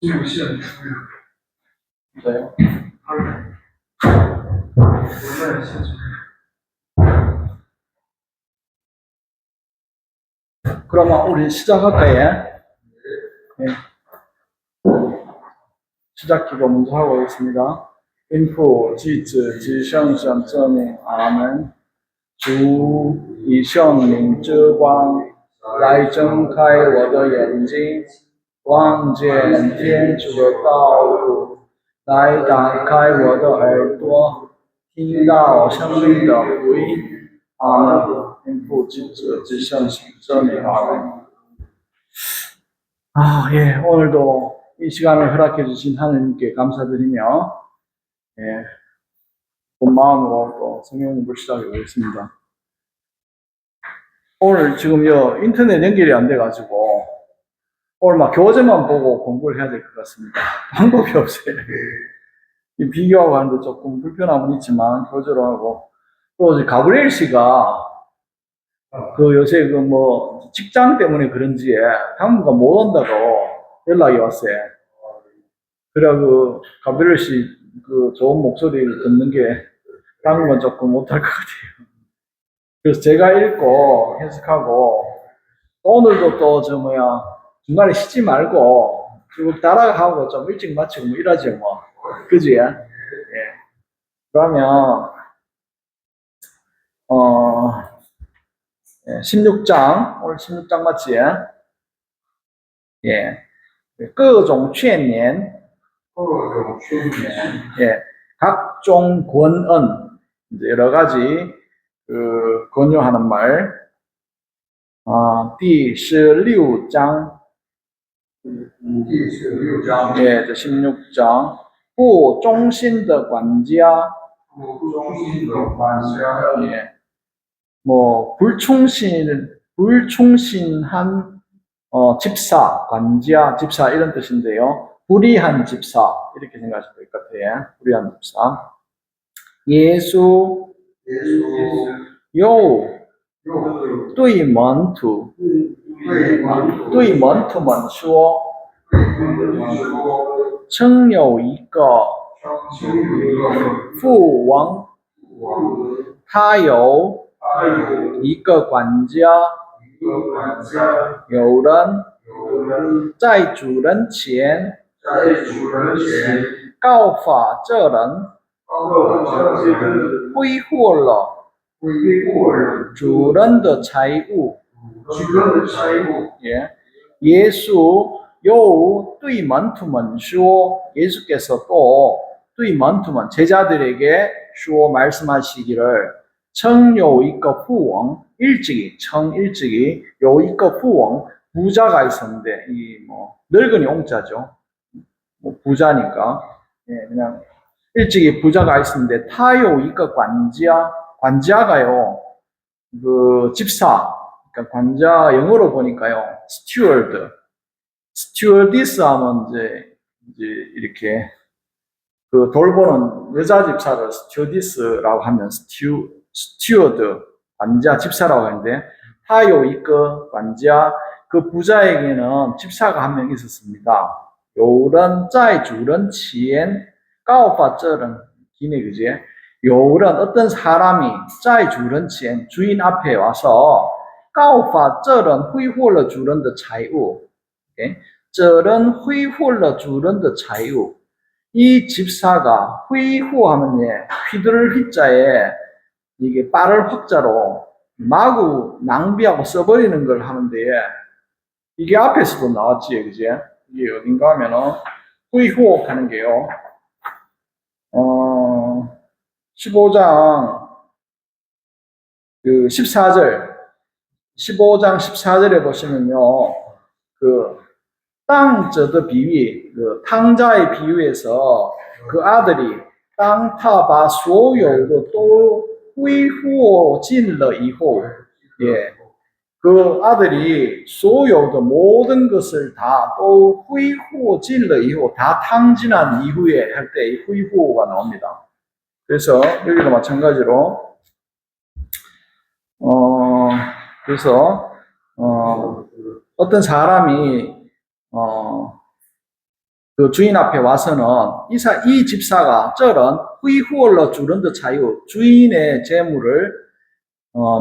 지금 시간 진짜요? 얼마나 시간 그러면 우리 시작할까요? 네. 시작 기도 먼저 하고 있습니다. 인포, 记子, 吉圣神 证明 아멘. 主以圣灵之光来睁开我的眼睛，望见天主的道路，来打开我的耳朵，听到生命的福音。阿门。天父、子、圣神证明 아멘. 예, 오늘도 이 시간을 허락해 주신 하나님께 감사드리며, 예, 본 마음으로 또 성경 공부를 시작해 보겠습니다. 오늘 지금 인터넷 연결이 안 돼가지고, 오늘 막 교재만 보고 공부를 해야 될 것 같습니다. 방법이 없어요. 비교하고 하는데 조금 불편함은 있지만, 교재로 하고, 또 이제 가브리엘 씨가, 요새 직장 때문에 그런지 당분간 못 온다고 연락이 왔어요. 그래, 가브리엘 씨, 좋은 목소리 듣는 게 당분간 조금 못할 것 같아요. 그래서 제가 읽고 해석하고, 오늘도 또 중간에 쉬지 말고 쭉 따라가고 좀 일찍 마치고 이러지 뭐. 그지? 예. 그러면, 16장, 오늘 16장 맞지? 예. 各种劝勉, 예. 각종 권은, 이제 여러 가지, 권유하는 말. 第16章, 第16章 예, 16장. 不忠心的管家, 不忠心的管家 예. 불충신한 집사, 관자, 집사 이런 뜻인데요. 불의한 집사 이렇게 생각하시면 될 것 같아요. 불의한 집사. 예수, 对门徒们说，曾有一个父王，他有一个管家，有人在主人前告发这人挥霍了主人的财物。예. 예수 요对门徒们说, 예수께서 또 对门徒们 제자들에게 说 말씀하시기를 曾有一个富翁 일찍이 有一个富翁 부자가 있었는데 늙은이 옹자죠. 부자니까 예, 그냥 일찍이 부자가 있었는데 他有一个 관자가요 집사, 그러니까 관자 영어로 보니까요 스튜어디스 하면 이제 이렇게 돌보는 여자 집사를 스튜어디스라고 하면 스튜어드 관자 집사라고 하는데 他有一个 관자 그 부자에게는 집사가 한 명 있었습니다. 有人在主人前告发这人 기네 그지? 有人 어떤 사람이 在主人前 주인 앞에 와서 告发这人挥霍了主人的财物. 오케이? 这人挥霍了主人的财物. 이 집사가 挥霍 하면 휘두를 휘자에 이게 빠를 확자로 마구 낭비하고 써버리는 걸 하는데 이게 앞에서도 나왔지, 그지? 이게 어딘가 하면은 挥霍 하는 게요. 15장 14절 15장 14절에 보시면요. 땅者的 비유, 탕자의 비유에서 그 아들이 땅他把所有的都挥霍尽了以后, 예. 그 아들이 所有的 모든 것을 다 또 挥霍尽了以后, 다 탕진한 이후에 할 때 이 挥霍가 나옵니다. 그래서 여기도 마찬가지로 그래서 어떤 사람이 그 주인 앞에 와서는 이 집사가 저런 후이후얼러 주런드 차유 주인의 재물을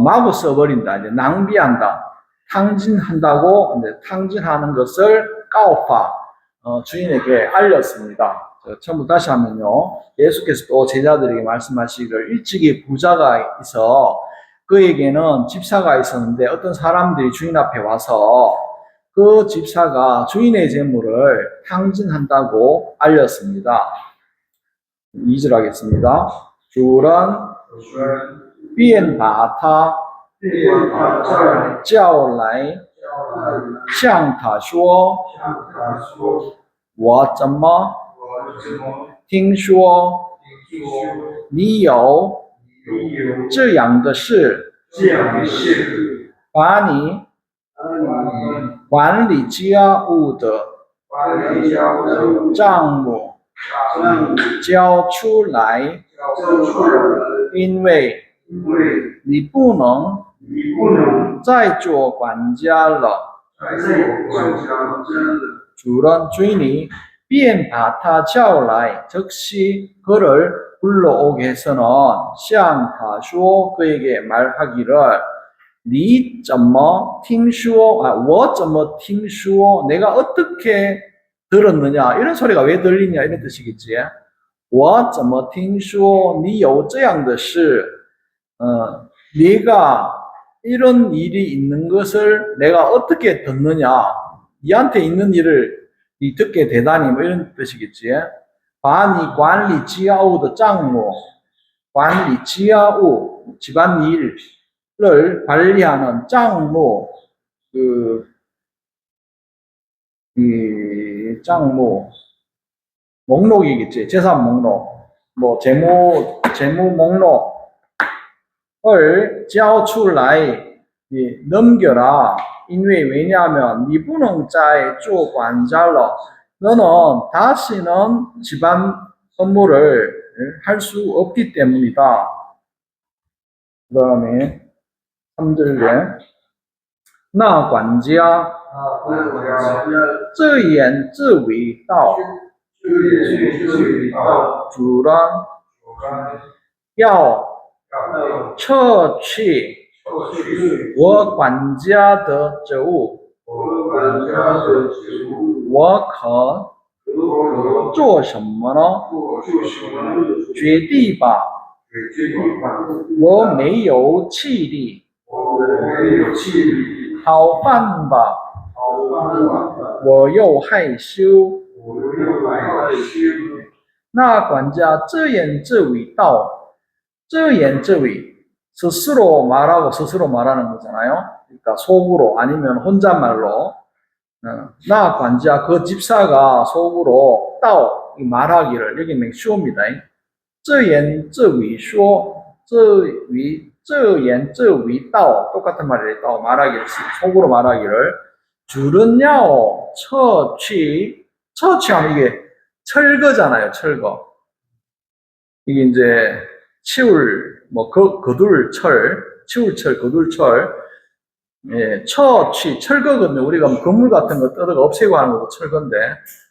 마구 써버린다. 이제 낭비한다. 탕진한다고 이제 탕진하는 것을 까오파 주인에게 알렸습니다. 처음부터 다시 하면요. 예수께서 또 제자들에게 말씀하시기를 일찍이 부자가 있어 그에게는 집사가 있었는데 어떤 사람들이 주인 앞에 와서 그 집사가 주인의 재물을 탕진한다고 알렸습니다. 2절 하겠습니다.主人便把他叫来，向他说：“我怎么听说你有这样的事？把你管理家务的账目交出来，因为你不能再做管家了。”主人주인이便把他叫来，즉시 그를 불러오게 해서는 向他说 그에게 말하기를 你怎么听说我怎么听说 내가 어떻게 들었느냐 이런 소리가 왜 들리냐 이런 뜻이겠지. 我怎么听说你有这样的事 네가 이런 일이 있는 것을 내가 어떻게 듣느냐 니한테 있는 일을 니 듣게 되다니 뭐 이런 뜻이겠지. 把你管理家务的账目 管理家务 집안일을 관리하는账目 账目 목록이겠지. 재산 목록 뭐 재무 목록을 交出来 넘겨라. 因为 왜냐하면 你不能再做管家了 너는 다시는 집안 업무를 할 수 없기 때문이다. 그 다음에 3절에 那管家自言自语道主人要撤去我管家的职务我可做什么呢？决定吧，我没有气力。讨饭吧，我又害羞。那管家自言自语道，自言自语 스스로 말하고 스스로 말하는 거잖아요. 그러니까 속으로 아니면 혼잣말로. 나 관자 그 집사가 속으로 따오 말하기를 여기 맹쇼입니다. 自言自语说自言自语道 똑같은 말이에요. 따오 말하기를 속으로 말하기를 주른야오 처취하면 이게 철거잖아요. 철거. 이게 이제 치울 뭐 거둘 철 치울 철 거둘 철 예, 처취, 철거거든요. 우리가 뭐 건물 같은 거 뜯어가 없애고 하는 것도 철거인데,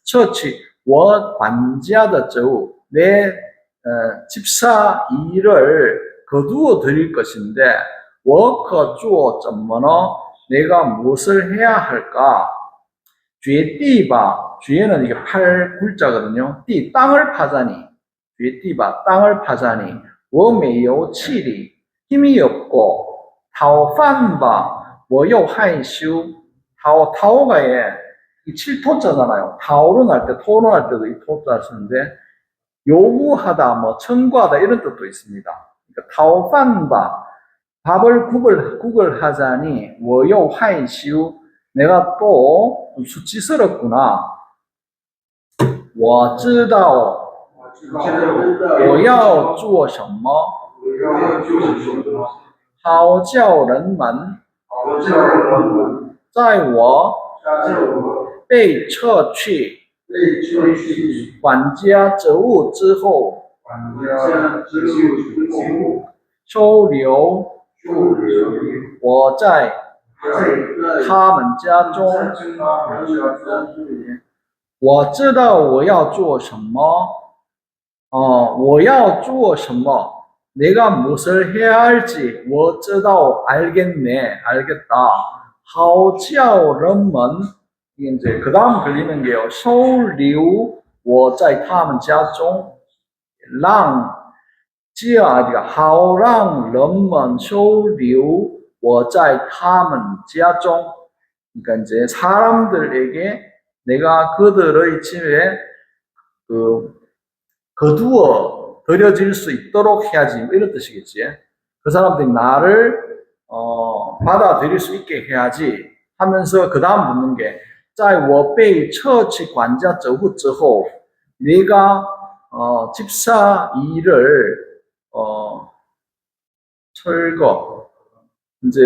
처취, 我管家的职务, 내 집사 일을 거두어 드릴 것인데, 我可做怎么呢? 내가 무엇을 해야 할까? 决地吧, 죄는 이게 팔 굴자거든요. 띠, 땅을 파자니, 决地吧, 땅을 파자니, 我没有气力, 힘이 없고, 讨饭吧, 我又害羞. 타오가 예, 이 7토자잖아요. 타오로 날 때, 토론할 때도 이 토자 쓰는데, 요구하다, 뭐, 청구하다, 이런 뜻도 있습니다. 그러니까, 타오판바, 밥을 구걸하자니, 我又害羞. 내가 또 수치스럽구나. 我知道我要做什么好叫人们在我被撤去管家职务之后收留我在他们家中我知道我要做什么.我要做什么. 내가 무엇을 해야 할지 我知道 알겠네, 알겠다. 好叫人们 이게 이제 그 다음 걸리는 게요. 收留我在他们家中让好让人们收留我在他们家中. 그러니까 이제 사람들에게 내가 그들의 집에 거두어 들여질 수 있도록 해야지. 이런 뜻이겠지. 그 사람들이 나를 받아들일 수 있게 해야지 하면서 그 다음 묻는 게 在我被撤去管家之后 내가 집사 일을 철거 이제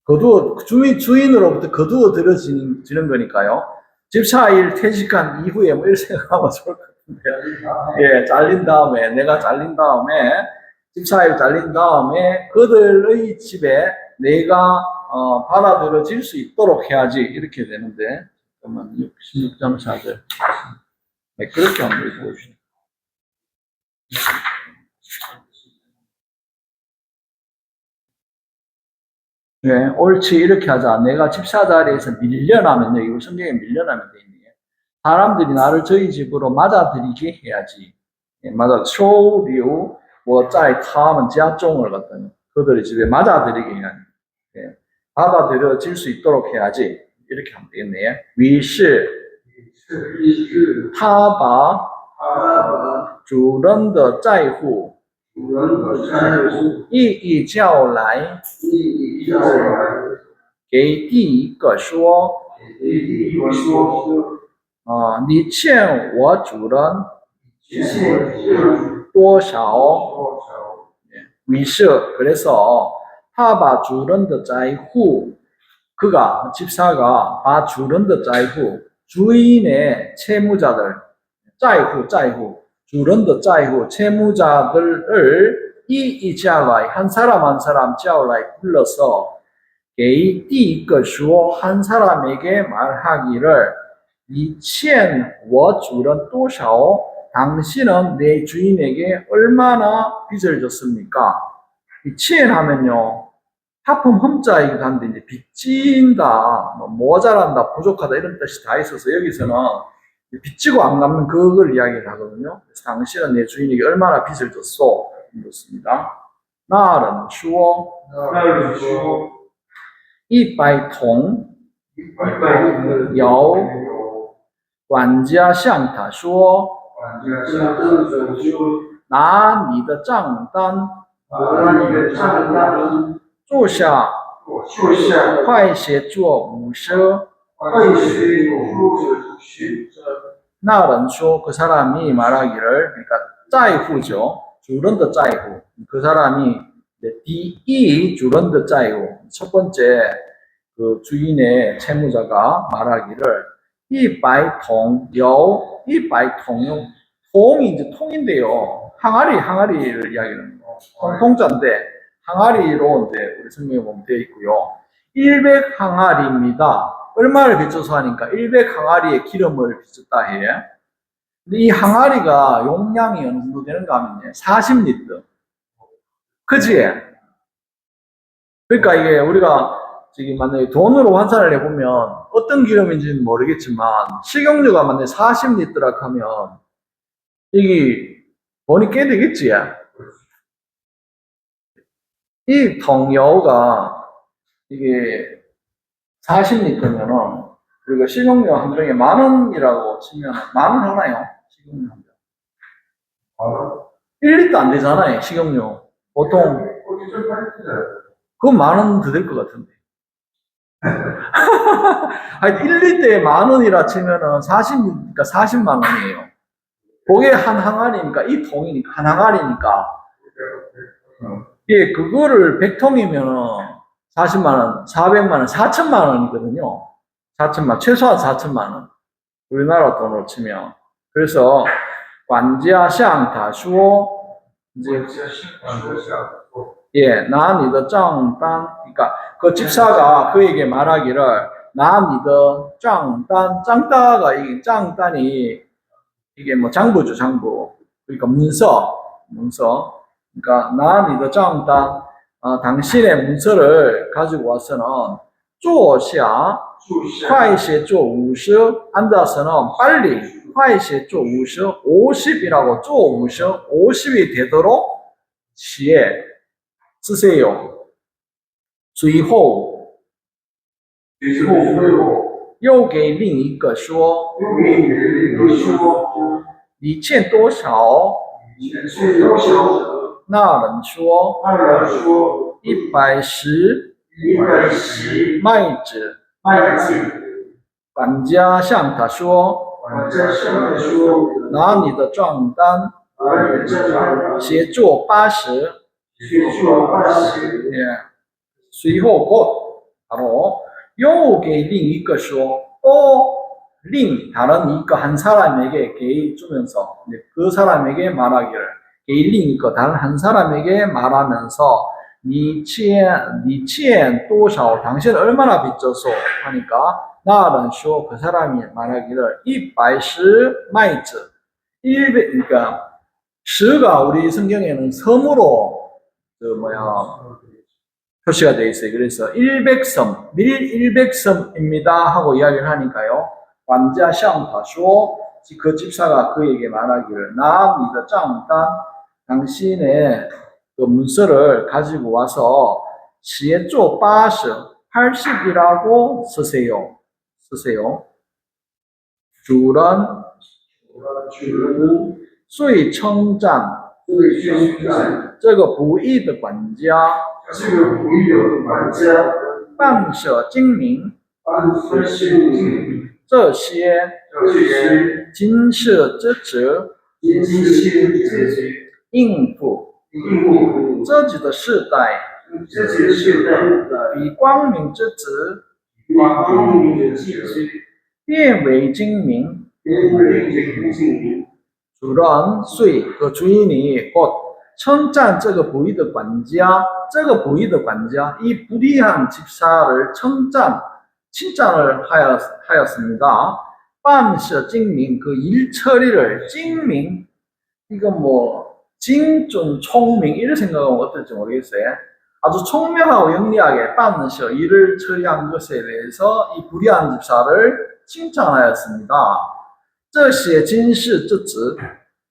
거두어 주인으로부터 거두어 들여지는 거니까요. 집사 일 퇴직한 이후에 뭐 이렇게 생각하면 좋을 것 같은데요. 예, 잘린 다음에 내가 잘린 다음에 집사 일 잘린 다음에 그들의 집에 내가 받아들여질 수 있도록 해야지 이렇게 되는데 잠깐만 16장 4절 네, 그렇게 한번 읽어보시죠. 네, 옳지 이렇게 하자. 내가 집사 자리에서 밀려나면요. 이거 성경에 밀려나면 돼 있네요. 사람들이 나를 저희 집으로 맞아들이게 해야지. 예, 맞아. 收留我在他们家中을 갖다 그들의 집에 맞아들이게 해야지. 예, 받아들여질 수 있도록 해야지. 이렇게 하면 되겠네요. 于是他把主人的债户一一叫来，给第一个说：“你欠我主人多少？” 위셔 그래서 他把主人的债户 그가 집사가 把主人的债户 주인의 채무자들 债户 主人的债户 채무자들을 이자가 한 사람 한 사람 叫来 불러서 给第一个说 한 사람에게 말하기를 你欠我主人多少 당신은 내 주인에게 얼마나 빚을 졌습니까? 이 치엔하면요 하품 험자이기도 한데 이제 빚진다, 모자란다, 부족하다 이런 뜻이 다 있어서 여기서는 빚지고 안 갚는 그걸 이야기를 하거든요. 그래서 당신은 내 주인에게 얼마나 빚을 졌소? 이렇습니다. 那人说100桶有管家向他说拿你的账单坐下快写作50 那人说그 사람이 말하기를 그러니까 债户죠主人的债户 그 사람이 第一主人的债户 첫 번째 그 주인의 채무자가 말하기를 100桶有100桶 통이 이제 통인데요. 항아리를 이야기하는 거. 통자인데 항아리로 이제 우리 성경에 보면 되어 있고요. 100 항아리입니다. 얼마를 빚져서 하니까 100 항아리의 기름을 빚졌다 해. 근데 이 항아리가 용량이 어느 정도 되는가 하면 40리터. 그지? 그러니까 이게 우리가 지금 만약에 돈으로 환산을 해보면 어떤 기름인지는 모르겠지만 식용유가 만약에 40리터라 하면 이게 돈이 꽤 되겠지. 이 통油가 이게 40리터면은 우리가 식용유 한 병에 10,000원이라고 치면 10,000원 하나요? 식용유 한 병. 1리터 안 되잖아요, 식용유. 보통 그건 10,000원 더 될 것 같은데. 아니 1리터에 10,000원이라 치면은 40만 원이에요. 그게 한 항아리니까 이 통이니까 한 항아리니까 예, 그거를 100통이면은 40만 원, 400만 원, 4천만 원이거든요. 4천만, 최소한 4천만 원. 우리나라 돈으로 치면. 그래서 관지아샹 다슈오 이제 예, 나你的账单 그러니까 그 집사가 그에게 말하기를 拿你的 账单, 짱따가 이 짱단이 이게 뭐 장부죠, 장부. 그러니까 문서. 그러니까 拿你的 账单, 당신의 문서를 가지고 와서는 坐下快些做50 앉아서는 빨리 快些做50 50이라고 做50 50이 되도록 写 쓰세요. 随后又给另一个说你欠多少？那人说110麦子。管家向他说拿你的账单写作80随后곧 바로又给另一个说또另 다른 이거 한 사람에게 게 주면서 그 사람에게 말하기를 게另一个 다른 한 사람에게 말하면서 你欠多少 당신 얼마나 빚져서 하니까 나는 说 그 사람이 말하기를 110 마이즈 100 그러니까 10가 우리 성경에는 섬으로 표시가 되어 있어요. 그래서 100섬, 100섬입니다 하고 이야기를 하니까요. 관자向他说 그 집사가 그에게 말하기를 나你的账单 당신의 그 문서를 가지고 와서 写作80 80이라고 쓰세요. 주는 最称赞这个不义的管家办舍精明这些今世之职应付自己的世代比光明之子变为精明主人遂그 주인이 곧称赞这个不义的管家这个不义的管家이 불의한 집사를 칭찬을 하였습니다. 반셔精明 그 일 처리를精明 이거 뭐精准 聪明이런 생각하면 어떨지 모르겠어요. 아주 총명하고 영리하게 반셔 일을 처리한 것에 대해서 이 불의한 집사를 칭찬하였습니다. 这些今世之子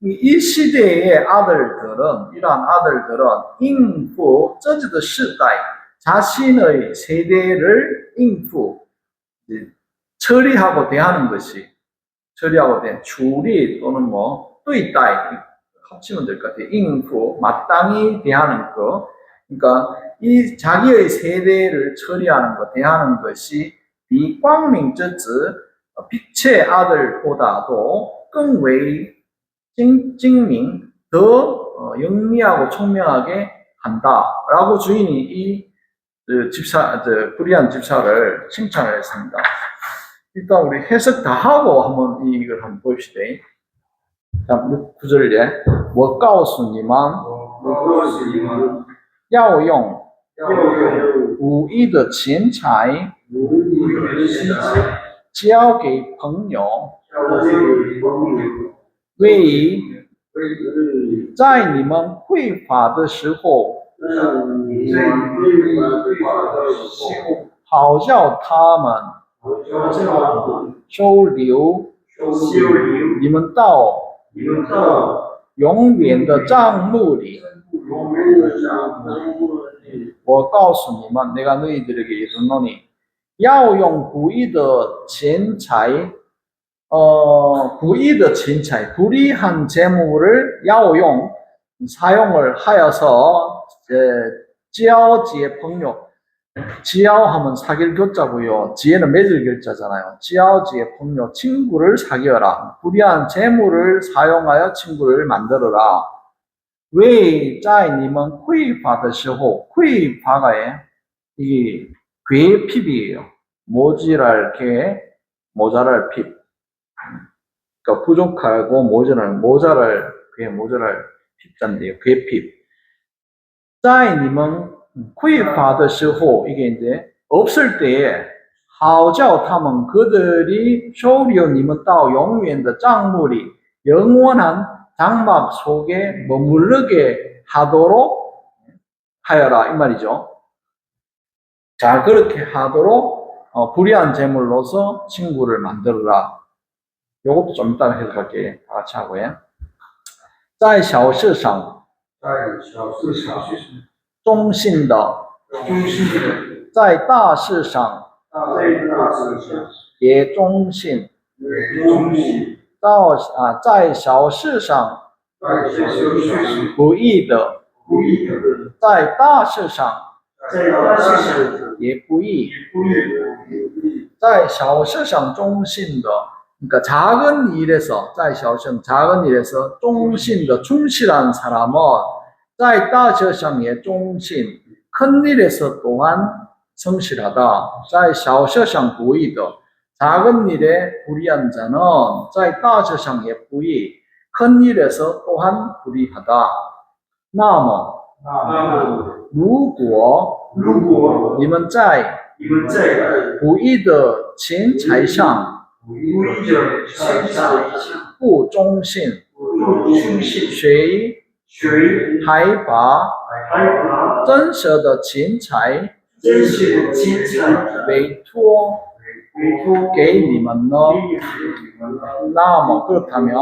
이 시대의 아들들은 이러한 아들들은 인부 저지의 시대 자신의 세대를 인부 처리하고 대하는 것이 처리하고 된处理 또는 뭐 对待 합치면 될 것 같아요. 인부 마땅히 대하는 것 그러니까 이 자기의 세대를 처리하는 것 대하는 것이 비광명저지 빛의 아들보다도 更为 精明 더 영리하고聪明하게 한다라고 주인이 이 불의한 집사를 칭찬을 했습니다. 일단 우리 해석 다 하고 한번 이걸 한번 봅시다. 자, 9절에 我告诉你们要用无益的钱财交给朋友为在你们匮乏的时候好叫他们收留你们到永远的帐幕里我告诉你们 내가 너희들에게 이르노니 要用不义的钱财 불의의 钱财 불의한 재물을 要用 사용을 하여서 交结朋友 지야하면 사귈 교자고요. 지혜는 맺을 결자잖아요. 지야지의朋友 친구를 사귀어라. 불의한 재물을 사용하여 친구를 만들어라. 왜在你们匮乏的时候 匮乏가 이게 괴핍이에요. 모자랄 게 모자랄 핍. 그러니까 부족하고 모자랄 핍자인데요. 괴핍. 在你们匮乏的时候 이게 이제 없을 때에 好叫他们 그들이 收留你们到永远的帐幕里 영원한 장막 속에 머무르게 하도록 하여라 이 말이죠. 자 그렇게 하도록 불의한 제물로서 친구를 만들어라. 요것도 좀 이따가 해석할게요. 다 같이 하고요. 在小事上在小事上忠信的忠心的，在大事上在大事上也忠信，也忠心，在小事上在小事上不义的，不义的，在大事上在大事上也不义，不义，在小事上忠信的。 그러니까 작은 일에서, 在小事 작은 일에서忠信的 충실한 사람은 在大事上也忠信, 큰 일에서 또한 성실하다. 在小事上不义的 작은 일에 불의한 자는 在大事上也不义, 큰 일에서 또한 불의하다. 那么如果你们在不义的钱财上不忠信，谁还把真实的钱财委托给你们呢？那么그렇다면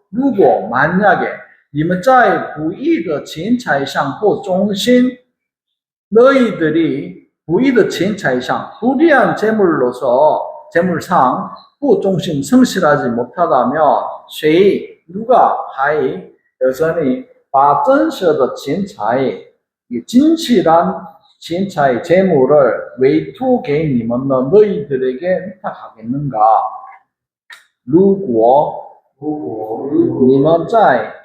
如果만약에你们在不义的钱财上不忠心， 너희들이 不义的钱财上 불의한 재물상 不忠心 성실하지 못하다면 谁 누가 还 여전히 把真实的钱财 진실한 钱财 재물을委托给你们呢 너희들에게 위탁하겠는가? 如果你们在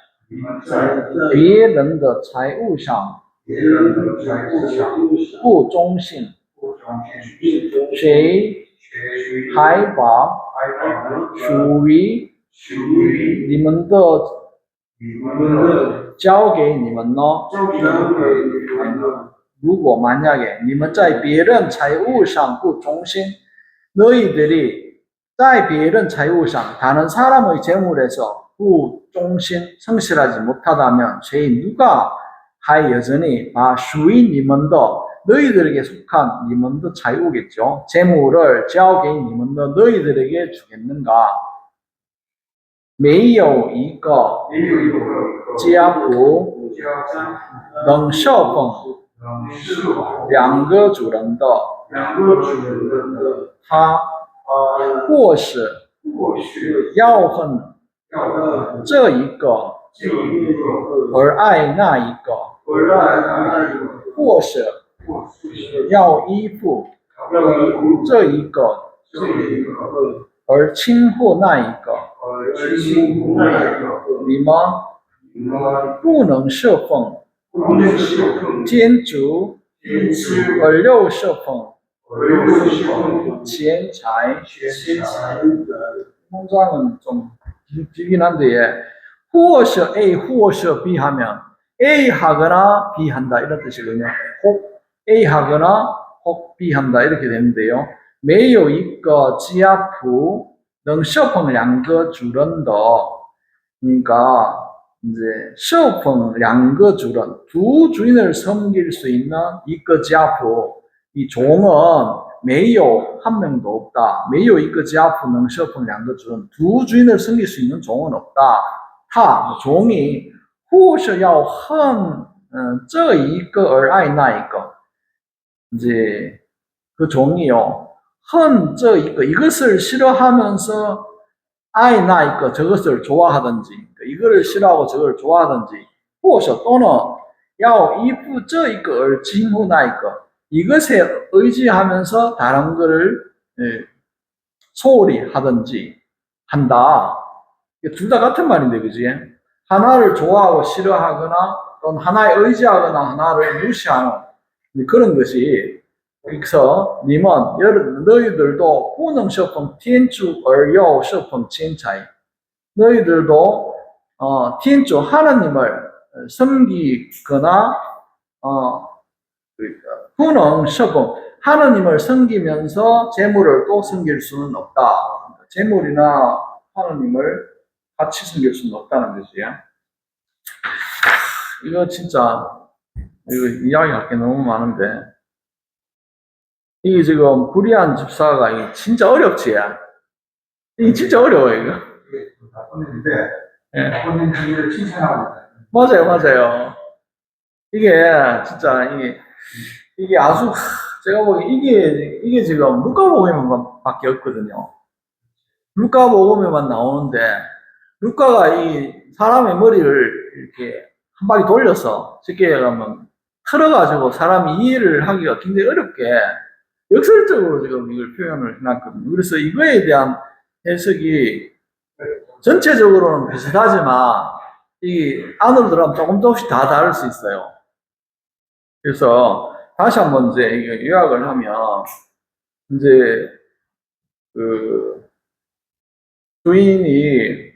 别人的财物上不忠心，谁还把属于你们的交给你们呢？如果만약에你们在别人财物上不忠心， 너희들이 在别人财物上 다른 사람의 재물에서 不忠心 성실하지 못하다면 죄 누가还 여전히 把属于你们的 너희들에게 속한 你们的财物겠죠. 재물을 交给你们的 너희들에게 주겠는가? 没有一个家谱能侍奉两个主人的，他或是要恨这一个而爱那一个，或是要依附这一个而轻忽那一个，你们不能侍奉天主而又侍奉钱财。 문장은 좀 길긴 한데, 或是 A 或是 B 하면 A 하거나 B 한다 이런 뜻이거든요. 혹 A 하거나 혹 B 한다 이렇게 되는데요. 没有一个家谱能侍奉两个主人的， 그러니까 이제 侍奉两个主人, 두 주인을 섬길 수 있는 一个家谱, 이 종은 没有한 명도 없다. 没有一个家谱能侍奉两个主人, 두 주인을 섬길 수 있는 종은 없다. 他 종이 或是要恨这一个而爱那一个, 이제 그 종이요, 恨这一个 이것을 싫어하면서 爱那一个 저것을 좋아하든지, 이거를 싫어하고 저걸 좋아하든지, 或是 또는 要依附这一个而轻忽那一个, 이것에 의지하면서 다른 거를 소홀히 하든지 한다. 둘 다 같은 말인데, 그지? 하나를 좋아하고 싫어하거나 또는 하나에 의지하거나 하나를 무시하는 그런 것이, 그래서 님은 너희들도 不能侍奉天主而又侍奉钱财. 너희들도天主 하나님을 섬기거나 不能侍奉 하느님을 섬기면서 재물을 또 섬길 수는 없다. 재물이나 하느님을 같이 섬길 수는 없다는 거지. 이거 진짜 이거 이야기할 게 너무 많은데 이게 지금 불의한 집사가 이게 진짜 어렵지. 이게 진짜 어려워 이거. 이게 나쁜데 예. 본인 행위를 칭찬하고 있다. 맞아요. 이게 진짜 이게 아주 제가 보기에 이게 지금 누가복음에만밖에 없거든요. 누가복음에만 나오는데 누가가 이 사람의 머리를 이렇게 한 바퀴 돌려서 쉽게 얘기하면 틀어가지고 사람이 이해를 하기가 굉장히 어렵게 역설적으로 지금 이걸 표현을 해놨거든요. 그래서 이거에 대한 해석이 전체적으로는 비슷하지만 이 안으로 들어가면 조금씩 다 다를 수 있어요. 그래서 다시 한번 이제 요약을 하면 이제 그 주인이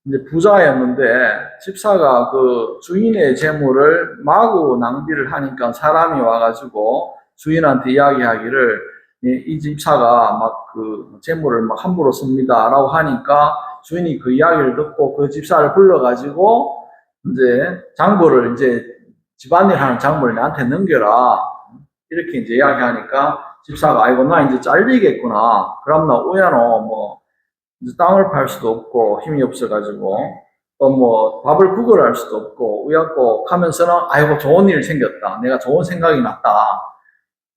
이제 부자였는데 집사가 그 주인의 재물을 마구 낭비를 하니까 사람이 와가지고 주인한테 이야기하기를 이 집사가 막 그 재물을 막 함부로 씁니다라고 하니까 주인이 그 이야기를 듣고 그 집사를 불러가지고 이제 장부를 이제 집안일 하는 장부를 나한테 넘겨라 이렇게 이제 이야기하니까 집사가 아이고 나 이제 잘리겠구나 그럼 나 우야노 뭐 이제 땅을 팔 수도 없고 힘이 없어가지고 또 뭐 밥을 구걸할 수도 없고 우약고 하면서는 아이고 좋은 일 생겼다 내가 좋은 생각이 났다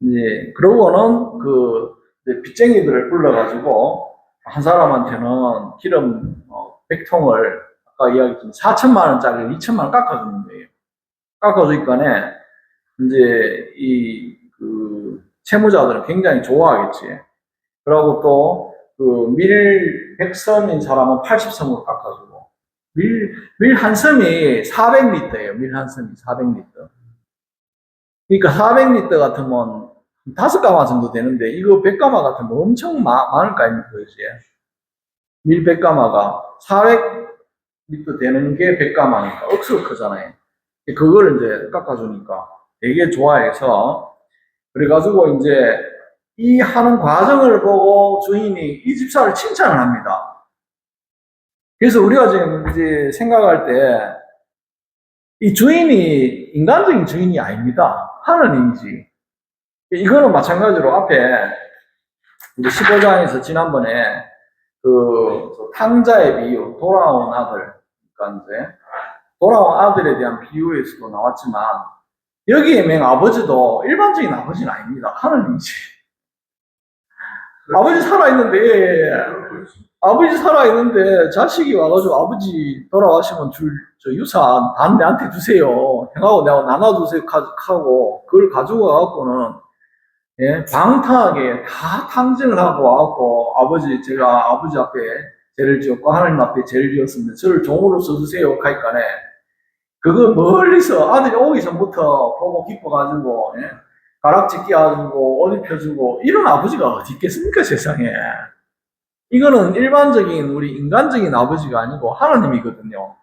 이제 그러고는 그 빚쟁이들을 불러가지고 한 사람한테는 기름 100통을 아까 이야기했던 4천만 원짜리를 2천만 원 깎아주는 거예요. 깎아주니까네 이제 이 그 채무자들은 굉장히 좋아하겠지. 그러고 또 그 밀 100섬인 사람은 80섬으로 깎아주고 밀 한 섬이 400리터예요. 밀 한 섬이 400리터. 그러니까 400리터 같으면 5가마 정도 되는데 이거 100가마 같으면 엄청 많을 거 아닙니까? 밀 100가마가 400리터 되는 게 100가마니까 억수로 크잖아요. 그걸 이제 깎아주니까 되게 좋아해서 그래가지고 이제 이 하는 과정을 보고 주인이 이 집사를 칭찬을 합니다. 그래서 우리가 지금 이제 생각할 때 이 주인이 인간적인 주인이 아닙니다. 하느님이지. 이거는 마찬가지로 앞에 우리 15장에서 지난번에 그 탕자의 비유, 돌아온 아들, 그러니까 이제 돌아온 아들에 대한 비유에서도 나왔지만 여기에 맹 아버지도 일반적인 아버지는 아닙니다. 하느님이지. 아버지 살아있는데 자식이 와가지고 아버지 돌아가시면 저 유산 다 내한테 주세요. 형하고 내가 나눠주세요 하고 그걸 가지고 와갖고는 예, 방탕하게 다 탕진을 하고 와갖고 제가 아버지 앞에 죄를 지었고 하나님 앞에 죄를 지었습니다. 저를 종으로 써주세요 하니까네 그거 멀리서 아들이 오기 전부터 보고 기뻐가지고 예, 가락지 끼워주고 옷 입혀주고 이런 아버지가 어디 있겠습니까 세상에. 이거는 일반적인 우리 인간적인 아버지가 아니고 하나님이거든요.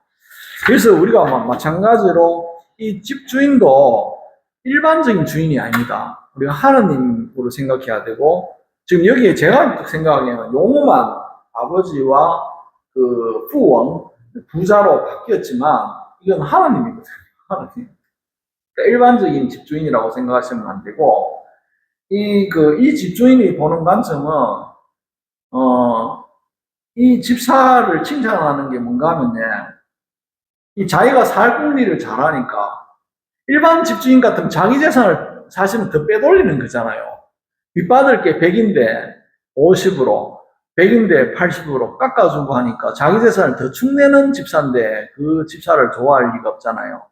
그래서 우리가 마찬가지로 이 집주인도 일반적인 주인이 아닙니다. 우리가 하나님으로 생각해야 되고 지금 여기에 제가 생각하기에는 용만 아버지와 그 부왕 부자로 바뀌었지만 이건 하나님이거든요. 하나님. 그러니까 일반적인 집주인이라고 생각하시면 안 되고 이 집주인이 보는 관점은 이 집사를 칭찬하는 게 뭔가 하면요. 이 자기가 살 궁리를 잘하니까 일반 집주인 같으면 자기 재산을 사실은 더 빼돌리는 거잖아요. 빚받을 게 100인데 50으로, 100인데 80으로 깎아주고 하니까 자기 재산을 더 축내는 집사인데 그 집사를 좋아할 리가 없잖아요.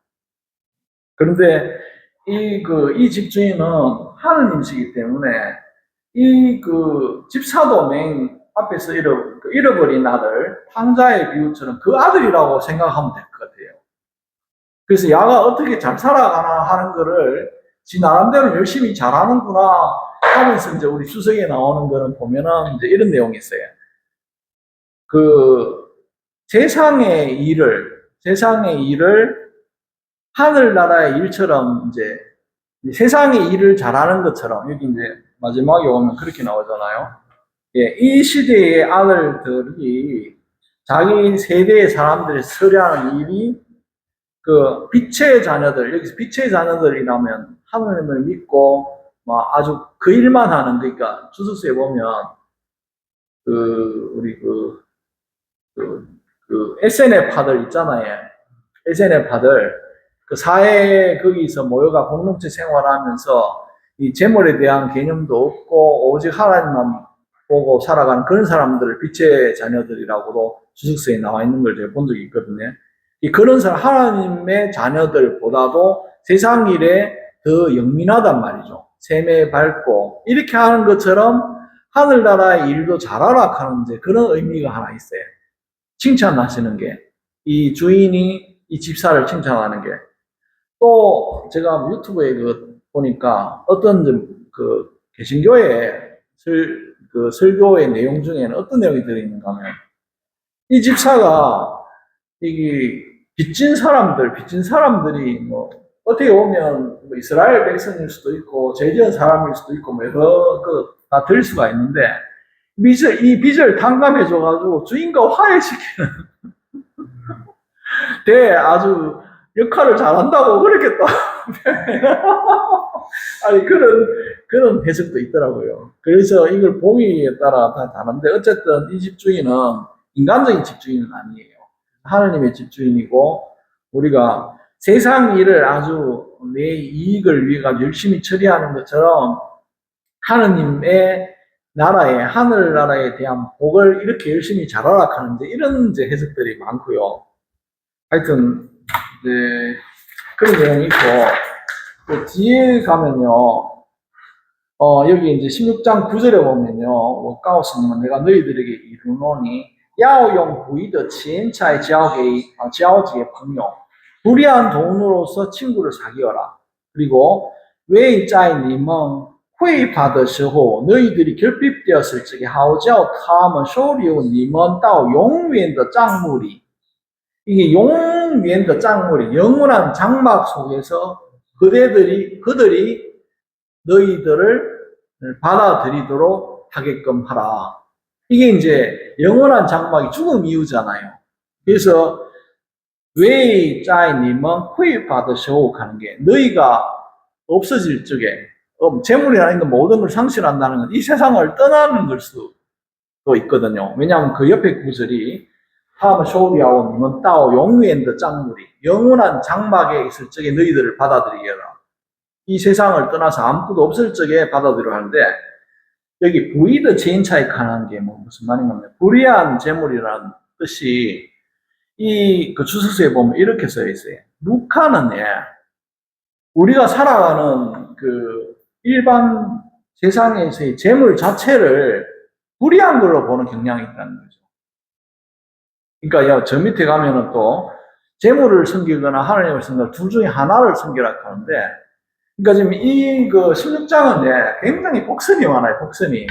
그런데 이 집주인은 하느님이시기 때문에 집사도 맨 앞에서 잃어버린 아들, 탕자의 비유처럼 그 아들이라고 생각하면 될 것 같아요. 그래서 야가 어떻게 잘 살아가나 하는 거를 지 나름대로 열심히 잘하는구나 하면서 이제 우리 수석에 나오는 거는 보면은 이제 이런 내용이 있어요. 세상의 일을 하늘나라의 일처럼 이제 세상의 일을 잘하는 것처럼 여기 이제 마지막에 오면 그렇게 나오잖아요. 예, 이 시대의 아들들이 자기 세대의 사람들이 서려하는 일이 그 빛의 자녀들, 여기서 빛의 자녀들이라면 하나님을 믿고 아주 그 일만 하는, 그러니까 주석서에 보면 우리 SNF파들 있잖아요. SNF파들 그 사회 거기서 모여가 공동체 생활하면서 이 재물에 대한 개념도 없고 오직 하나님만 보고 살아가는 그런 사람들을 빛의 자녀들이라고도 주석서에 나와 있는 걸 제가 본 적이 있거든요. 그런 사람, 하나님의 자녀들보다도 세상 일에 더 영민하단 말이죠. 셈에 밝고 이렇게 하는 것처럼 하늘나라의 일도 잘하라 하는 그런 의미가 하나 있어요. 칭찬하시는 게, 이 주인이 이 집사를 칭찬하는 게. 또 제가 유튜브에 보니까 어떤 개신교의 설교의 내용 중에는 어떤 내용이 들어있는가 하면, 이 집사가 이게 빚진 사람들이 어떻게 보면 이스라엘 백성일 수도 있고 죄 지은 사람일 수도 있고 여러 다 들 수가 있는데, 이 빚을 탕감해줘가지고 주인과 화해시키는 아주 역할을 잘한다고 그렇게 또 아니 그런 해석도 있더라고요. 그래서 이걸 보기에 따라 다 다른데, 어쨌든 이 집주인은 인간적인 집주인은 아니에요. 하나님의 집주인이고, 우리가 세상 일을 아주 내 이익을 위해 열심히 처리하는 것처럼 하느님의 나라에, 하늘나라에 대한 복을 이렇게 열심히 잘하라 하는데, 이런 해석들이 많고요. 하여튼 그런 내용이 있고, 또 뒤에 가면요, 여기 이제 16장 9절에 보면요, 가오스님은 내가 너희들에게 이르노니 야오용 부이더 치엔차의 지아오지의朋友 불의한 돈으로서 친구를 사귀어라. 그리고 웨이짜이님은 회의 받的时候 너희들이 결핍되었을 적에 好叫他们收留你们到永远的账目里. 이게永远的账目里, 영원한 장막 속에서 그들이 너희들을 받아들이도록 하게끔 하라. 이게 이제 영원한 장막이 죽음 이유잖아요. 그래서 웨이짜이님은 회의받으시오 하는 게, 너희가 없어질 적에 재물이라는 건 모든 걸 상실한다는 건 이 세상을 떠나는 걸 수도 있거든요. 왜냐하면 그 옆에 구절이 하마쇼리아오님은 따오永远的账目里, 영원한 장막에 있을 적에 너희들을 받아들이게라. 이 세상을 떠나서 아무것도 없을 적에 받아들여 하는데, 여기 부이드 체인차익 하는 게 무슨 말인가 하면, 불의한 재물이라는 뜻이 그 주석서에 보면 이렇게 써 있어요. 루카는 우리가 살아가는 일반 세상에서의 재물 자체를 불의한 걸로 보는 경향이 있다는 거죠. 그러니까 저 밑에 가면은 또 재물을 섬기거나 하나님을 섬기거나 둘 중에 하나를 섬기라 하는데, 그러니까 지금 이 16장은 굉장히 복선이 많아요, 복선이.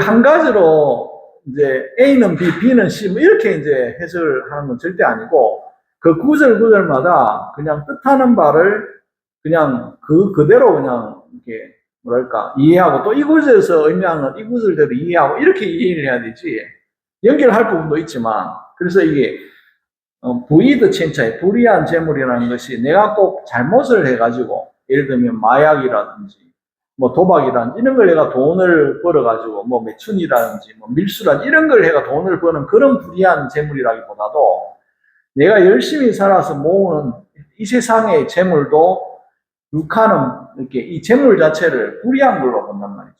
한 가지로 이제 A는 B, B는 C, 이렇게 이제 해석을 하는 건 절대 아니고, 그 구절마다 그냥 뜻하는 바를 그냥 그대로 그냥 이렇게 이해하고, 또 이 구절에서 의미하는 이 구절대로 이해하고, 이렇게 이해를 해야 되지, 연결할 부분도 있지만, 그래서 이게 부이드 첸차이, 불의한 재물이라는 것이 내가 꼭 잘못을 해가지고, 예를 들면 마약이라든지 도박이라든지 이런 걸 내가 돈을 벌어가지고 매춘이라든지 밀수라든지 이런 걸 해가 돈을 버는 그런 불의한 재물이라기보다도, 내가 열심히 살아서 모으는 이 세상의 재물도 루카는 이렇게 이 재물 자체를 불의한 걸로 본단 말이죠.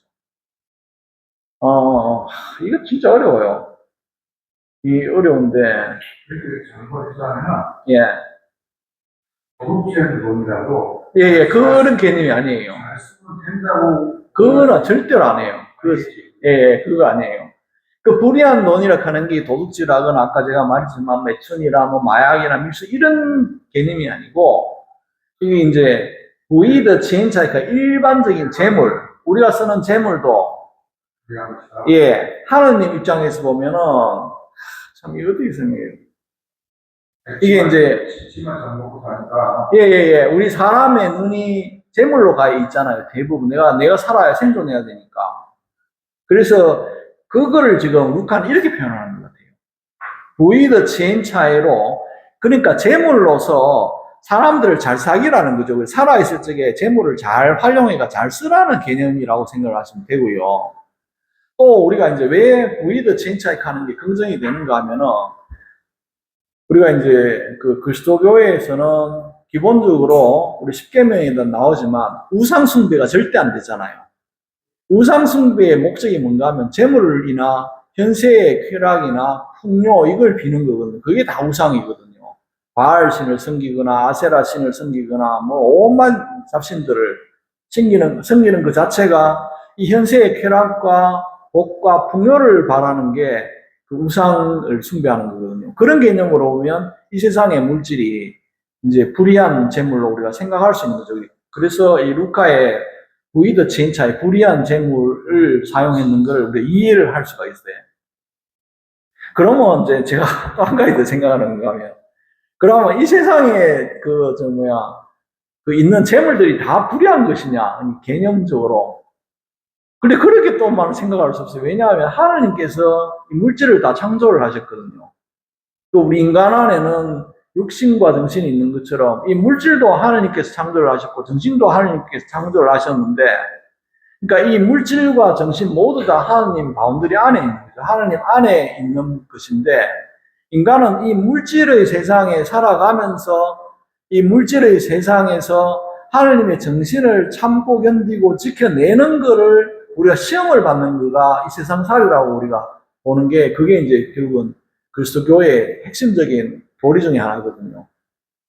이거 진짜 어려워요. 이 어려운데. 이렇게 잘못했다면, 예. 도둑질의 돈이라도 예, 그런 개념이 아니에요. 잘 쓰면 된다고. 그거는 절대로 안 해요. 그거 아니에요. 그 불의한 돈이라 하는 게 도둑질하거나 아까 제가 말했지만 매춘이나 마약이나 밀수 이런 개념이 아니고, 이게 이제 부이드 체인차이가 일반적인 재물, 우리가 쓰는 재물도 하느님 입장에서 보면은 참 이거 어떻게 설명해요? 이게 이제 우리 사람의 눈이 재물로 가 있잖아요. 대부분 내가 살아야 생존해야 되니까. 그래서 그거를 지금 루카는 이렇게 표현하는 것 같아요. 부이드 체인 차이로, 그러니까 재물로서 사람들을 잘 사귀라는 거죠. 살아있을 적에 재물을 잘 활용해가 잘 쓰라는 개념이라고 생각을 하시면 되고요. 또 우리가 이제 왜 부이드 체인 차이 하는 게 긍정이 되는가 하면은, 우리가 이제 그 그리스도교회에서는 기본적으로 우리 십계명에도 나오지만 우상숭배가 절대 안 되잖아요. 우상숭배의 목적이 뭔가 하면 재물이나 현세의 쾌락이나 풍요 이걸 비는 거거든요. 그게 다 우상이거든요. 바알 신을 섬기거나 아세라 신을 섬기거나 뭐 온갖 잡신들을 섬기는 그 자체가 이 현세의 쾌락과 복과 풍요를 바라는 게 그 우상을 숭배하는 거거든요. 그런 개념으로 보면 이 세상의 물질이 이제 불의한 재물로 우리가 생각할 수 있는 거죠. 그래서 이 루카의 부이드 체인차의 불의한 재물을 사용했는 걸 우리가 이해를 할 수가 있어요. 그러면 이제 제가 또 한 가지 더 생각하는 거 하면, 그러면 이 세상에 그 있는 재물들이 다 불의한 것이냐, 개념적으로. 근데 그렇게 또 생각할 수 없어요. 왜냐하면 하나님께서 이 물질을 다 창조를 하셨거든요. 또 우리 인간 안에는 육신과 정신이 있는 것처럼 이 물질도 하나님께서 창조를 하셨고 정신도 하나님께서 창조를 하셨는데, 그러니까 이 물질과 정신 모두 다 하나님 바운더리 안에 있는 거죠. 하나님 안에 있는 것인데, 인간은 이 물질의 세상에 살아가면서 이 물질의 세상에서 하나님의 정신을 참고 견디고 지켜내는 거를 우리가 시험을 받는 거가 이 세상 살이라고 우리가 보는 게, 그게 이제 결국은 그리스도교의 핵심적인 도리 중에 하나거든요.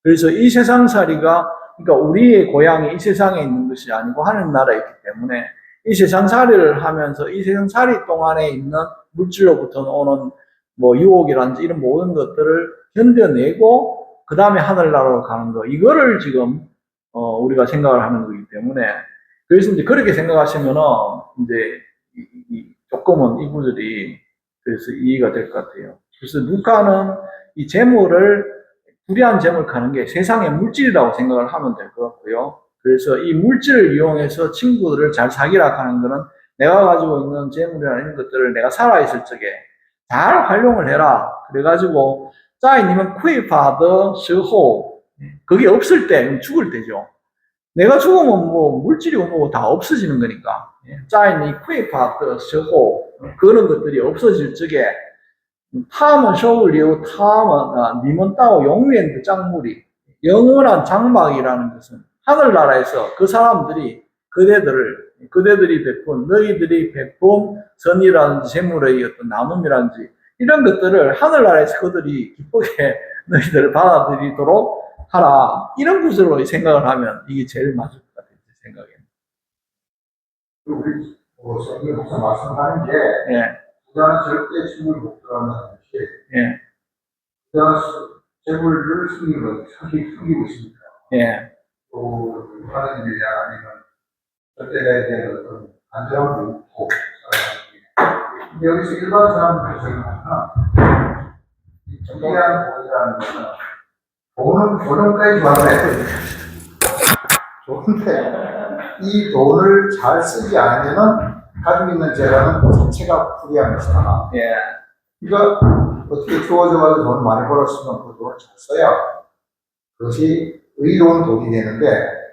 그래서 이 세상 살이가, 그러니까 우리의 고향이 이 세상에 있는 것이 아니고 하나님 나라에 있기 때문에 이 세상 살이를 하면서 이 세상 살이 동안에 있는 물질로부터 오는 뭐 유혹이라든지 이런 모든 것들을 견뎌내고 그 다음에 하늘나라로 가는 거, 이거를 지금 우리가 생각을 하는 거기 때문에, 그래서 이제 그렇게 생각하시면은 이제 조금은 이 구절이 그래서 이해가 될 것 같아요. 그래서 루카는 이 재물을, 불의한 재물 가는 게 세상의 물질이라고 생각을 하면 될 것 같고요. 그래서 이 물질을 이용해서 친구들을 잘 사귀라 하는 거는 내가 가지고 있는 재물이나 이런 것들을 내가 살아있을 적에 잘 활용을 해라. 그래가지고 在你们匮乏的时候, 그게 없을 때, 죽을 때죠. 내가 죽으면 뭐 물질이고 뭐고 다 없어지는 거니까. 在你匮乏的时候, 그런 것들이 없어질 적에 他们收留他们你们到永远的帐幕里. 영원한 장막이라는 것은 하늘나라에서 그 사람들이 그대들이 베푼, 너희들이 베푼 선이라든지 재물의 어떤 나눔이라든지 이런 것들을 하늘나라에서 그들이 기쁘게 너희들을 받아들이도록 하라. 이런 구절로 생각을 하면 이게 제일 맞을 것 같아요. 제 생각에. 우리 성경 목사 말씀하는 게 예. 부자는 절대 재물 못 들어간다는 것이, 예. 부자는 재물을 숨기고 있습니다. 예. 또 하는 일이야 아니면 절대에 대한 어떤 안전함도 없고, 근데 여기서 일반 사람들 생각하면 특이한 돈이라는 것은 돈은 좋아해. 좋은데 이 돈을 잘 쓰지 않으면은 가지고 있는 재산은 자체가 불이한 것이다. 예. 그러니까 어떻게 주어져가지고 돈을 많이 벌었으면 그 돈을 잘 써야 그것이 의로운 돈이 되는데,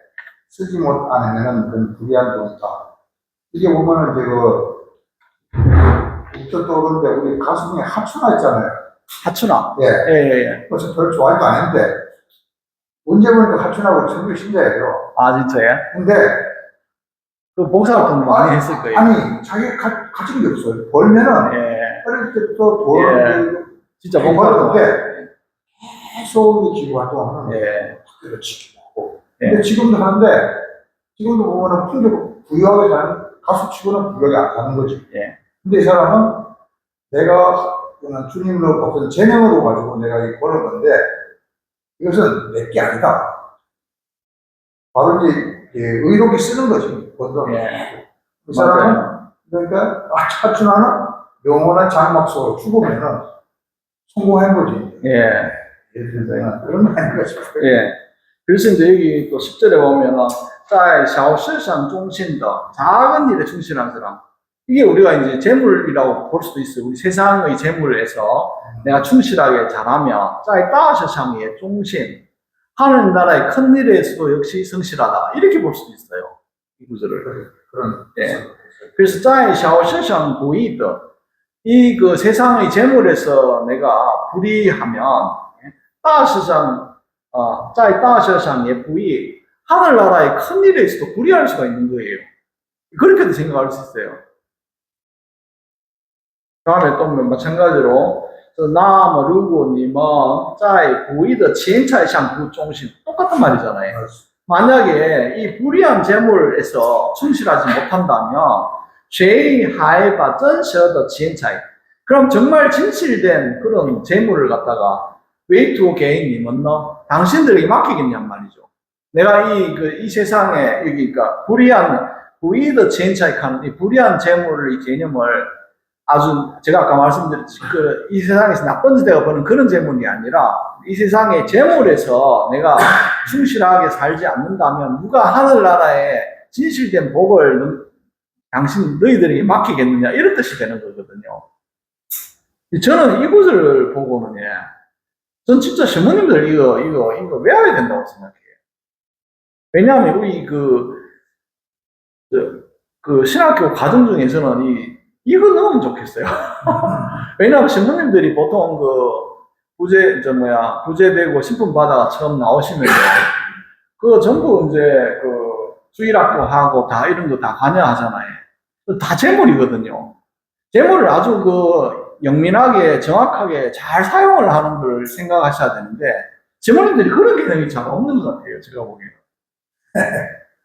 쓰지 못 않으면은 그건 불이한 돈이다. 이게 보면은 우선 떠오르는데 우리 가수 중에 하춘아 있잖아요. 하춘아. 예. 예. 저 별로 좋아하지도 않는데 언제 보니까 하춘아고 천주 신자예요. 아, 진짜요? 근데 그 봉사활동 많이 했을 거예요. 아니 자기가 가진 게 없어요. 벌면은 예. 어릴 때부터 돈을 진짜 벌었는데 계속 지금 활동하는 학교를 지키고. 근데 지금도 하는데, 지금도 보면은 부유하게 사는 가수 치고는 부유하게 안 사는 거지. 예. 근데 이 사람은 내가 주님으로 받은 재능으로 가지고 내가 이 벌었는데 이것은 내 게 아니다. 바로 이제 의롭게 쓰는 거지. 예. 그 사람은 그러니까 하춘아는 영원한 장막 속으로 죽으면은 성공한 거지. 예. 그런 거 아닌가 싶어요. 예. 그래서 이제 여기 또 10절에 보면은 在小事上忠心的 작은 일에 충실한 사람. 이게 우리가 이제 재물이라고 볼 수도 있어요. 우리 세상의 재물에서 내가 충실하게 잘하면 在大事上也忠心. 하는 나라의 큰 일에서도 역시 성실하다. 이렇게 볼 수도 있어요. 이 구절을. 그런. 예. 그래서 在小事上不义的 이 그 세상의 재물에서 내가 불의하면 大事上在大事上也不义 하늘나라의 큰 일에서도 불의할 수가 있는 거예요. 그렇게도 생각할 수 있어요. 다음에 또 마찬가지로 那么如果你们在不义的钱财上不忠心 똑같은 말이잖아요. 만약에 이 불의한 재물에서 충실하지 못한다면 谁还把真实的钱财 그럼 정말 진실된 그런 재물을 갖다가 委托给你们呢 당신들에게 맡기겠냔 말이죠. 내가 이 세상에 그러니까 불의한 不义的钱财 하는 이 불의한 재물을 이 개념을 아주 제가 아까 말씀드렸듯이 이 세상에서 나쁜 데가 버는 그런 재물이 아니라 이 세상의 재물에서 내가 충실하게 살지 않는다면 누가 하늘나라에 진실된 복을 너희들에게 맡기겠느냐 이런 뜻이 되는 거거든요. 저는 이것을 보고는 전 진짜 신부님들 이거 외워야 된다고 생각해요. 왜냐하면 우리 그 신학교 과정 중에서는 이거 넣으면 좋겠어요. 왜냐하면 신부님들이 보통 부제되고 신분 받아 처음 나오시면 그거 전부 이제 주일학교 하고 다 이런 거 다 관여하잖아요. 다 재물이거든요. 재물을 아주 영민하게 정확하게 잘 사용을 하는 걸 생각하셔야 되는데 재물님들이 그런 개념이 잘 없는 것 같아요. 제가 보기에는.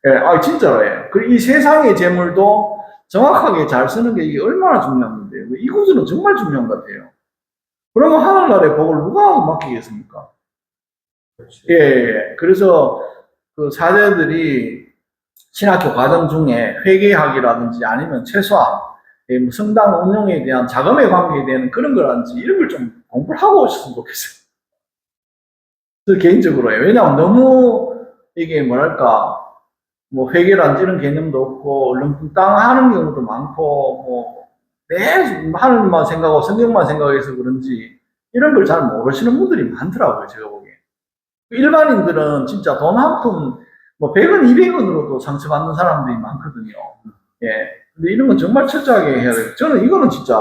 예, 진짜로예요. 그리고 이 세상의 재물도 정확하게 잘 쓰는 게 이게 얼마나 중요한 건데요. 이 구절은 정말 중요한 것 같아요. 그러면 하늘나라의 복을 누가 맡기겠습니까? 예. 그래서 그 사제들이 신학교 과정 중에 회계학이라든지 아니면 최소한 성당 운영에 대한 자금의 관계에 대한 그런 거라든지 이런 걸 좀 공부를 하고 오셨으면 좋겠어요. 저 개인적으로요. 왜냐하면 너무 이게 뭐랄까 회계라든지 이런 개념도 없고 얼렁뚱땅하는 경우도 많고 하늘만 생각하고 성경만 생각해서 그런지 이런 걸 잘 모르시는 분들이 많더라고요. 제가 보기에. 일반인들은 진짜 돈 한 푼 100원, 200원으로도 상처받는 사람들이 많거든요. 예. 근데 이런 건 정말 철저하게 해야 돼요. 저는 이거는 진짜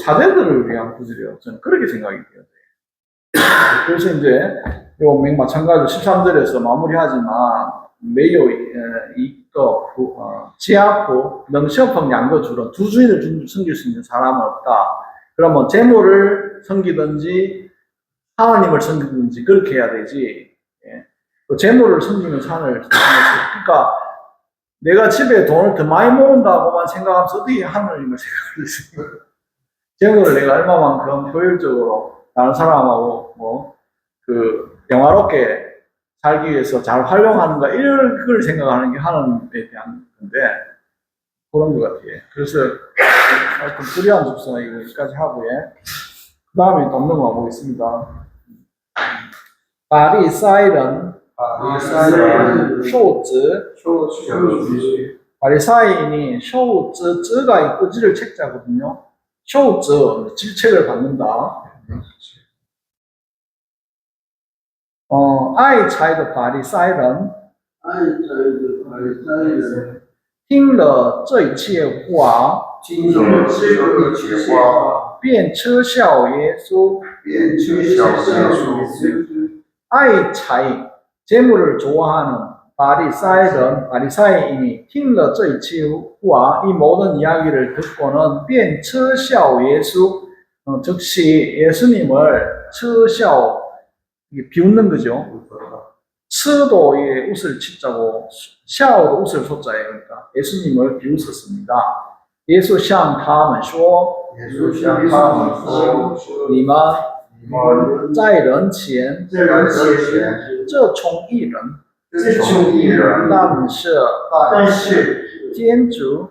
사제들을 위한 구절이에요. 저는 그렇게 생각이 돼요. 그래서 이제 요 마찬가지로 13절에서 마무리하지만 没有一个家仆能效奉两个主人 두 주인을 섬길 수 있는 사람은 없다. 그러면 재물을 섬기든지 하나님을 섬기든지 그렇게 해야 되지. 예. 재물을 섬기는 산을 그러니까 내가 집에 돈을 더 많이 모은다고만 생각하면서 어떻게 하나님을 생각할 수 있습니까? 재물을 내가 얼마만큼 효율적으로 다른 사람하고 영화롭게 살기 위해서 잘 활용하는가 이런 걸 생각하는 게 하나님에 대한 건데 그런 것 같아요. 그래서 하여튼 불의한 죽성은 여기까지 하고요. 그 다음에 또 넘어가 보겠습니다. 바리사이는 受子 바리사인이 受子 즈가 있고 지를 책자거든요. 受子 질책을 받는다. 爱财的法利赛人听了这一切话便嗤笑耶稣 爱财 재물을 좋아하는 바리사인이 听了这一切话 이 모든 이야기를 듣고는 便嗤笑耶稣 즉시 예수님을 嗤笑 비웃는 거죠. 치도 웃을 치자고 샤오도 웃을 소자예요. 그러니까 예수님을 비웃었습니다. 예수 向他们说你们在人前这充一人但是天主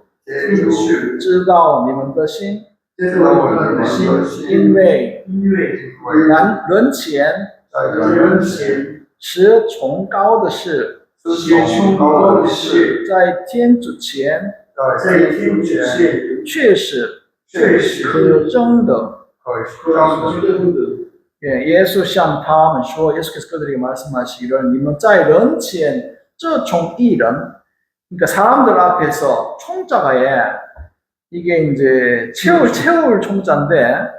知道你们的心因为人前是崇高的事是崇高的事，在天主前在天主前确实确实可憎的。可彰的。 예, 예수 向他们说， 예수께서 그들에게 말씀하시기를, 你们在人前这种义人, 그러니까 사람들 앞에서 총자가에 이게 이제 채울 총자인데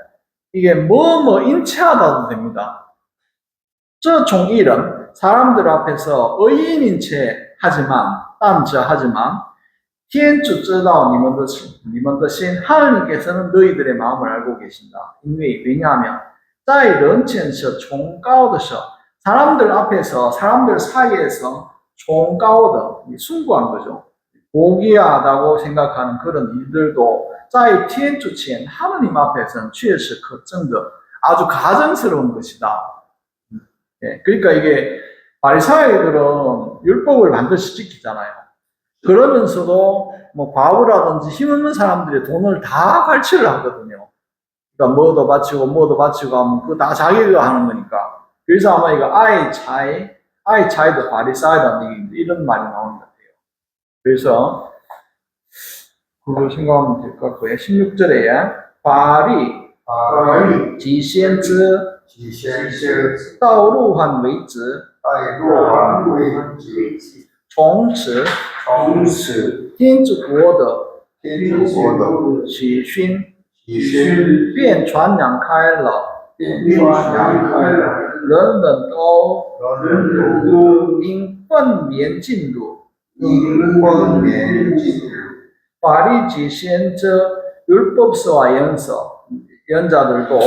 이게 뭐뭐 인체하다도 됩니다. 这种义人, 사람들 앞에서 의인인 채 하지만, 但着하지만, 天主知道你们的心, 하나님께서는 너희들의 마음을 알고 계신다. 왜냐하면 在人前是崇高的时候, 사람들 앞에서, 사람들 사이에서崇高的, 숭고한 거죠. 고귀하다고 생각하는 그런 일들도 在天主前, 하느님 앞에서는 确实可憎的, 아주 가증스러운 것이다. 예, 그러니까 이게 바리사이들은 율법을 반드시 지키잖아요. 그러면서도 뭐 과부라든지 힘없는 사람들이 돈을 다 갈취를 하거든요. 그러니까 뭐도 바치고 하면 그거 다 자기가 하는 거니까. 그래서 아마 이거 아이 차이도 바리사이라는 얘기인데 이런 말이 나오는 것 같아요. 그래서 그걸 생각하면 될 것 같고요. 16절에 바리 지先知到入汉为止从此天主国的喜讯便传扬开了，人人都因分别进入。法利赛先知 율법서와 연자들도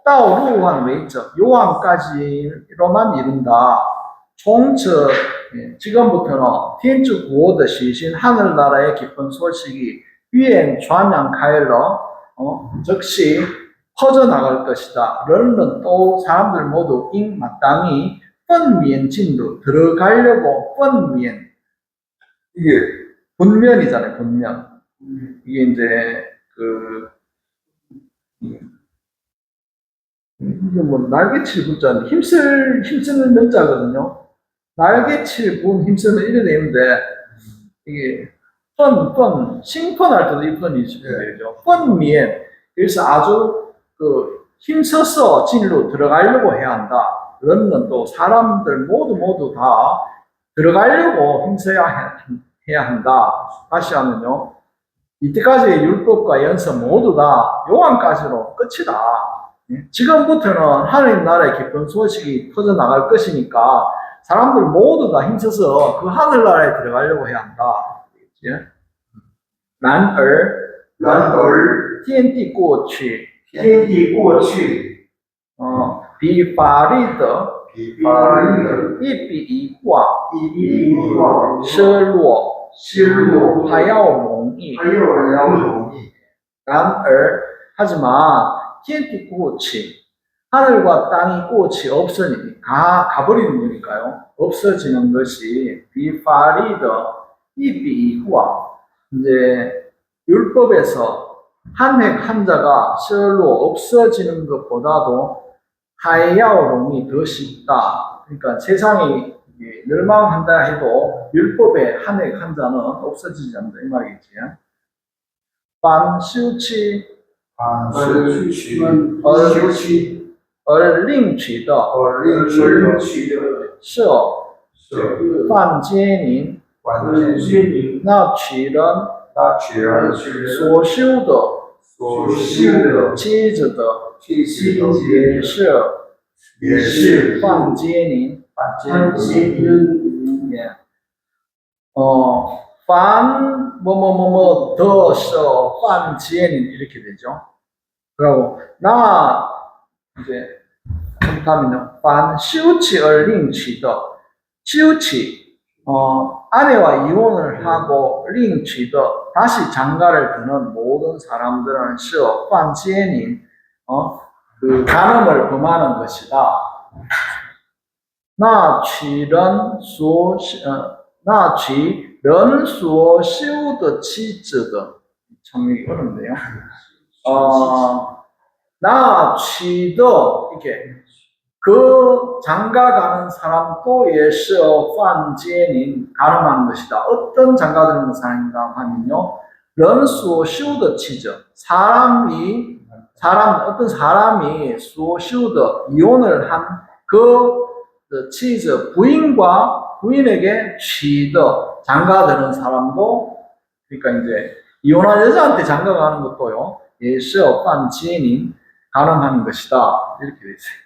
到入汉为止, 요한까지로만 이른다. 从此 지금부터는 天主国的喜讯, 하늘나라의 기쁜 소식이 便传扬开了, 즉시 퍼져나갈 것이다. 人人都 사람들 모두 마땅히 分娩进入, 들어가려고 分娩, 이게 분면이잖아요. 분면. 이게 이제 이게 뭐 날개칠 분자인데 힘쓰는 면자거든요. 날개칠 분 힘쓰는 이래 되는데 이게兴奋할 때도 이 펀이 되죠. 펀미엔. 그래서 아주 힘써서 진로 들어가려고 해야 한다. 그러면 또 사람들 모두 다 들어가려고 힘써야 해야 한다. 다시 하면요. 이때까지의 율법과 연서 모두 다 요한까지로 끝이다. 지금부터는 하나님 나라의 기쁜 소식이 퍼져나갈 것이니까 사람들 모두 다 힘써서 그 하늘나라에 들어가려고 해야 한다. 然而天地过去比法律的一笔一画失落还要容易。然而 하지만 天地过去 하늘과 땅이 꽃이 가버리는 거니까요. 없어지는 것이 비파리더 이비이화 이제 율법에서 한 획 한자가 실로 없어지는 것보다도 하야오롱이 더 쉽다. 그러니까 세상이 멸망한다 해도 율법의 한 획 한자는 없어지지 않는다 이 말이겠지. 반시우치 而另取的是犯奸淫，那取人所修的妻子的也是犯奸淫。犯뭐뭐뭐뭐 더서犯奸淫 이렇게 되죠. 그리고 나 이제 하면 凡休妻而另娶的休妻 아내와 이혼을 하고 另娶的 다시 장가를 드는 모든 사람들은 是犯奸淫 그 간음을 범하는 것이다. 那取人所修的妻子的 참 어렵네요. 나 취더 이게 그 장가 가는 사람도 예시어 판제닌 가늠하는 것이다. 어떤 장가 드는 사람인가 하면요. 런수어 시우더 치즈. 어떤 사람이 수어 시우더 이혼을 한 그 치즈 부인과 부인에게 취더 장가 드는 사람도 그러니까 이제 이혼한 여자한테 장가 가는 것도요. 예시어 판제닌 가늠하는 것이다. 이렇게 돼 있어요.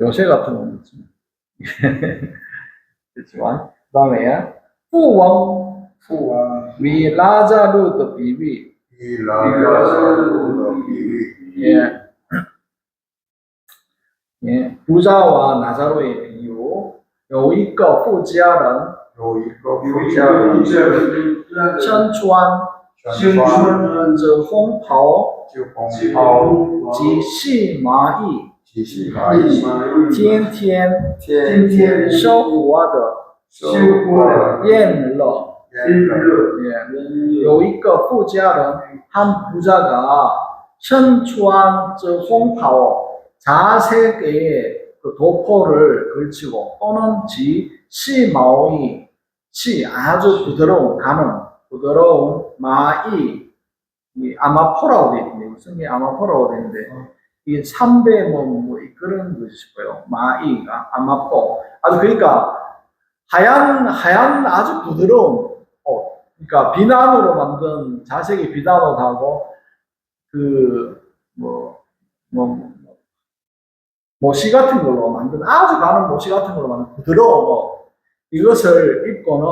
요새 같은 경우는 그렇지만 그 다음에 후왕 위 라자루의 비비 이 라자르의 비위 예, 예, 부자와 나자로의 비유有一个富家人 요 이거 부자는 身穿着红袍及细麻衣 지시마이 天天天天生活的宴乐 예, 有一个富家人 한 부자가 身穿着红袍 자색의 그 도포를 걸치고 또는 시마오이 시 아주 부드러운 부드러운 마이 이 아마포라고 되어 있는데 성이 아마포라고 되어 있는데 이게 3배 뭐 그런 것이 싶어요. 마이가 아마포 아주 그러니까 하얀 아주 부드러운 옷 그러니까 비단으로 만든 자색이 비단으로 하고 모시 같은 걸로 만든 아주 가는 모시 같은 걸로 만든 부드러운 옷 이것을 입고는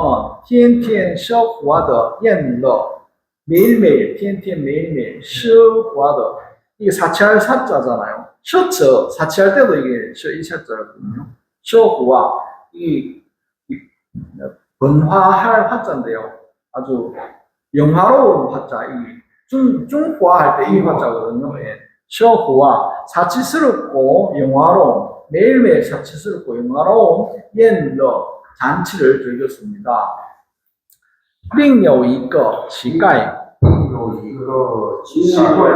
天天奢华的宴乐 매일매일 天天매일매일 奢华的 이게 사치할 사자잖아요. 셔츠 사치할 때도 이게 이 셔츠거든요. 奢华 이 번화할 화자인데요. 아주 영화로운 화자 중화할 때 이 화자거든요. 예. 奢华 사치스럽고 영화로운 매일매일 사치스럽고 영화로운宴乐 잔치를 즐겼습니다. 另有一个乞丐有一个奇怪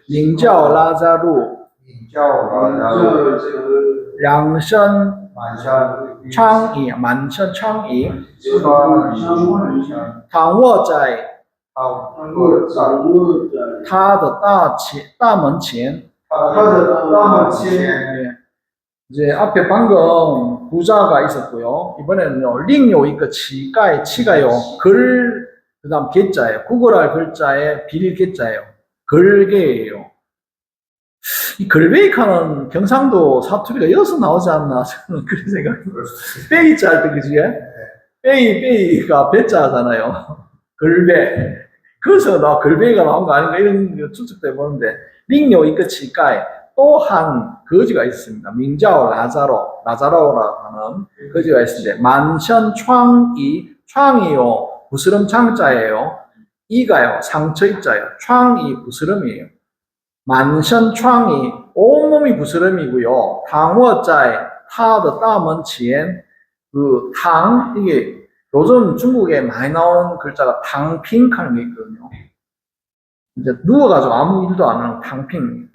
名叫拉扎路名叫라자르 两身满山疮痍满身疮痍穿躺卧在他的大门前 예. 이제 앞에 방금 부자가 있었고요. 이번에는요, 另有一个乞丐, 치가요, 그 다음 개자예요. 구걸할 글자에 빌 개자예요. 걸개예요. 이 걸베이카는 경상도 사투리가 여기서 나오지 않나, 저는 그런 생각이 빼이자 할 때, 그지? 빼이가 배자잖아요. 걸베. 그래서 걸베이가 나온 거 아닌가, 이런 추측도 해보는데, 另有一个乞丐, 또 한 거지가 있습니다. 명叫라자로라고 하는 거지가 있는데 만션 창이요 부스럼 창자예요. 이가요 상처이자예요. 창이 부스럼이에요. 만션 창이 온몸이 부스럼이고요. 당워자에 타의 다문前 그 당 이게 요즘 중국에 많이 나오는 글자가 당핑하는 게 있거든요. 이제 누워가지고 아무 일도 안 하는 탕핑,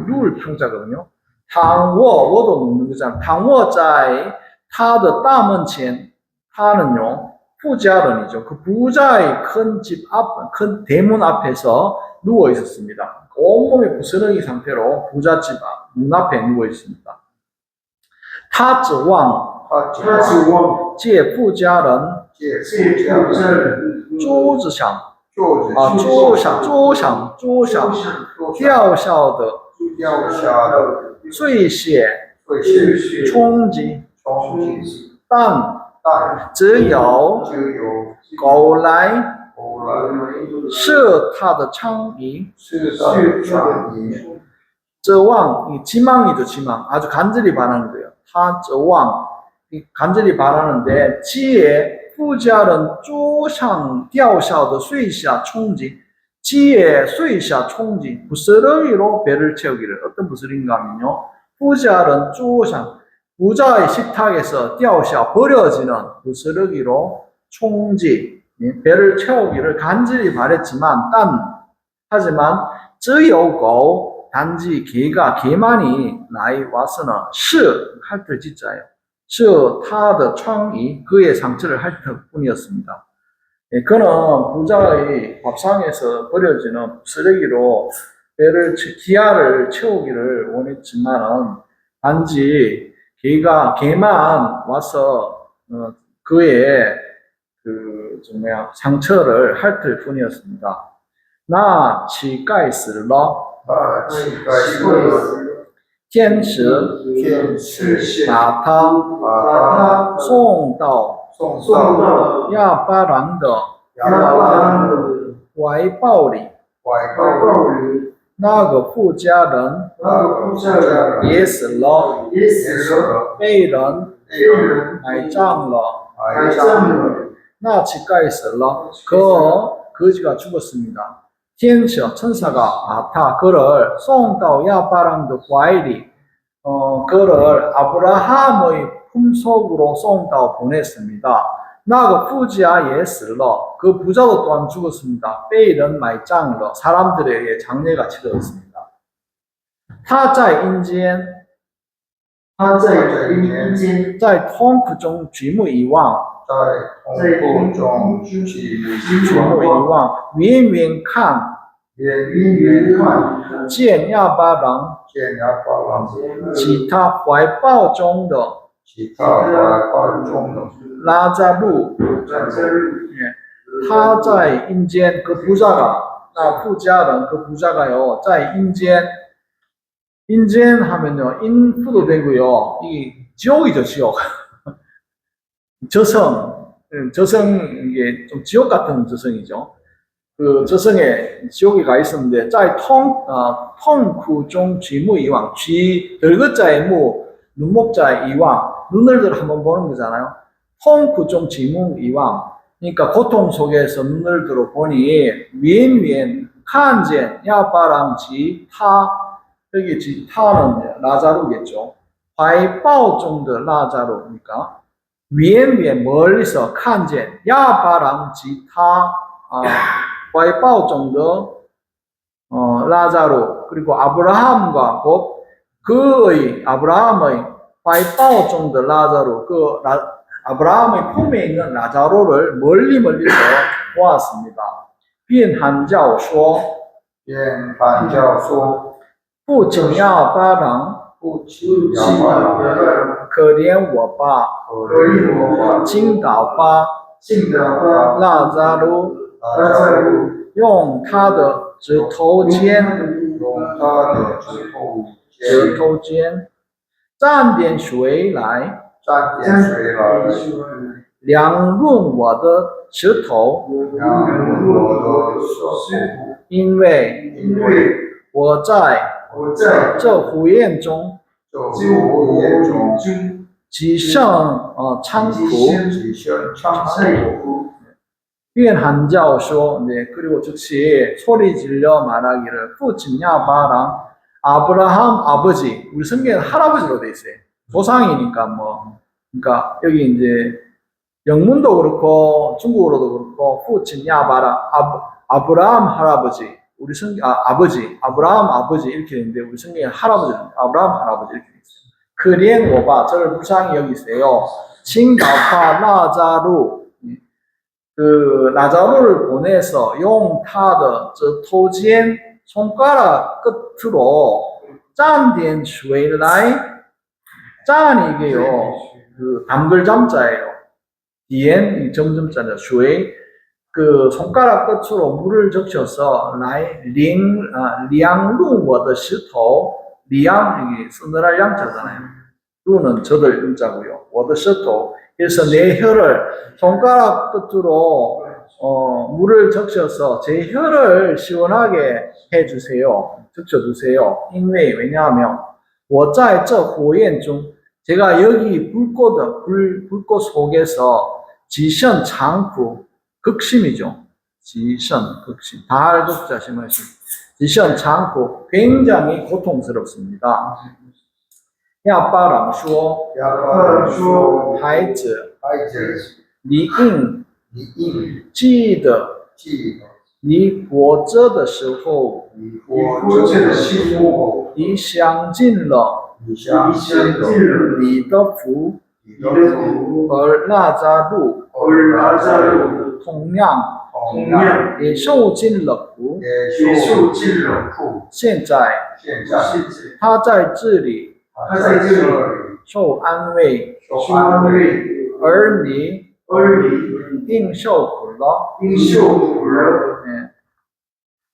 누울 평자거든요. 워도 눕는 거잖아. 당워자의 타의 다문前 타는요, 부자런이죠. 그 부자의 큰 집 큰 대문 앞에서 누워 있었습니다. 온몸이 부스러기 상태로 부잣집 문 앞에 누워 있습니다. 他指望借富家人桌子上桌上掉下的碎屑冲击，但只有狗来射他的疮痍，指望이 지망이죠. 지망 아주 간절히 바라는 거예요. 他指望 간절히 바라는데 지에富家人桌上掉下的碎屑冲击 지에碎屑冲击 부스러기로 배를 채우기를 어떤 부스러기인가 하면요. 富家人桌上 부자의 식탁에서 掉下 버려지는 부스러기로 총지 배를 채우기를 간절히 바랬지만 하지만 只有狗 단지 개만이 나이 와서는 是 할트 짓자예요. 是他的疮痍 그의 상처를 할 뿐이었습니다. 예, 그는 부자의 밥상에서 버려지는 쓰레기로 기아를 채우기를 원했지만은 단지 개만 와서 그의 상처를 핥을 뿐이었습니다. 那乞丐死了，天使把他送到亚巴郎的怀抱里。那个富家人也死了，被人埋葬了。那乞丐死了，거지가 죽었습니다. 天使 천사가 바타 그를送到 야바랑의 怀里 그를 아브라함의 품속으로送到 보냈습니다. 나그 부자也死了, 그 부자도 또한 죽었습니다. 被人埋葬了, 사람들에게 장례가 치러졌습니다. 他在阴间在痛苦中举目一望远远看见亚巴郎其他怀抱中的拉扎路他在阴间그 부자가 나 부자는 그 부자가요 在阴间 인间하면요 인프도 되고요 이 지옥이죠 지옥 저성 이게 좀 지옥 같은 저성이죠. 그 저성에 지옥에 가 있었는데 在痛苦中举目以望 들것자의 무 눈목자의 이왕 눈을 한번 보는 거잖아요. 痛苦中举目以望 그러니까 고통 속에서 눈을 들어 보니 远远看见 야바랑 지타 여기 지타는 라자루겠죠. 怀抱中的 라자루니까 远远 멀리서 看见 야바랑 지타 怀抱中的 라자루 그리고 아브라함과 곧 그의 아브라함의 怀抱中的 라자루 그 아브라함의 품에 있는 라자루를 멀리서 보았습니다. 便喊叫说父亲亚巴郎可怜我吧倾倒吧拉扎鲁用他的指头尖蘸点水来凉润我的石头因为我在这火焰中极甚仓苦便喊叫说 네, 그리고 즉시 소리 질러 말하기를 父亲 야바랑 아브라함 아버지 우리 성경에는 할아버지로 돼 있어요. 조상이니까 뭐 그러니까 여기 이제 영문도 그렇고 중국어로도 그렇고 父亲 야바랑 아브라함 할아버지 우리 성경 아버지 아브라함 아버지 이렇게 되는데 우리 성경에 할아버지는 아브라함 할아버지 이렇게 돼 있어요. 可怜我吧 저를 불쌍히 여기세요. 倾倒吧 라자루 그 라자루를 보내서 용他的 指头尖 손가락 끝으로 蘸点水来 짠 이게요 그 담글 잠자예요. 디엔 점점자는 水 그 손가락 끝으로 물을 적셔서 来 凉润我的石头 리양 이게 서늘할 양자잖아요. 루는 저들 음자고요. 我的石头 그래서 내 혀를 손가락 끝으로 물을 적셔서 제 혀를 시원하게 해주세요. 적셔주세요. 왜냐하면 我在这火焰中 제가 여기 불꽃 속에서 지션 장구 극심이죠. 지션 극심 다할극자 심하신 지션 장구 굉장히 고통스럽습니다. 亚巴郎说孩子你应记得你活着的时候你活着的时候，已享尽了你相信了你的福，你的福，而拉扎路而拉扎路同样同样也受尽了苦。也受尽了苦。现在现在他在这里他在这里受安慰，受安慰，而你而你应受苦了。因受苦了。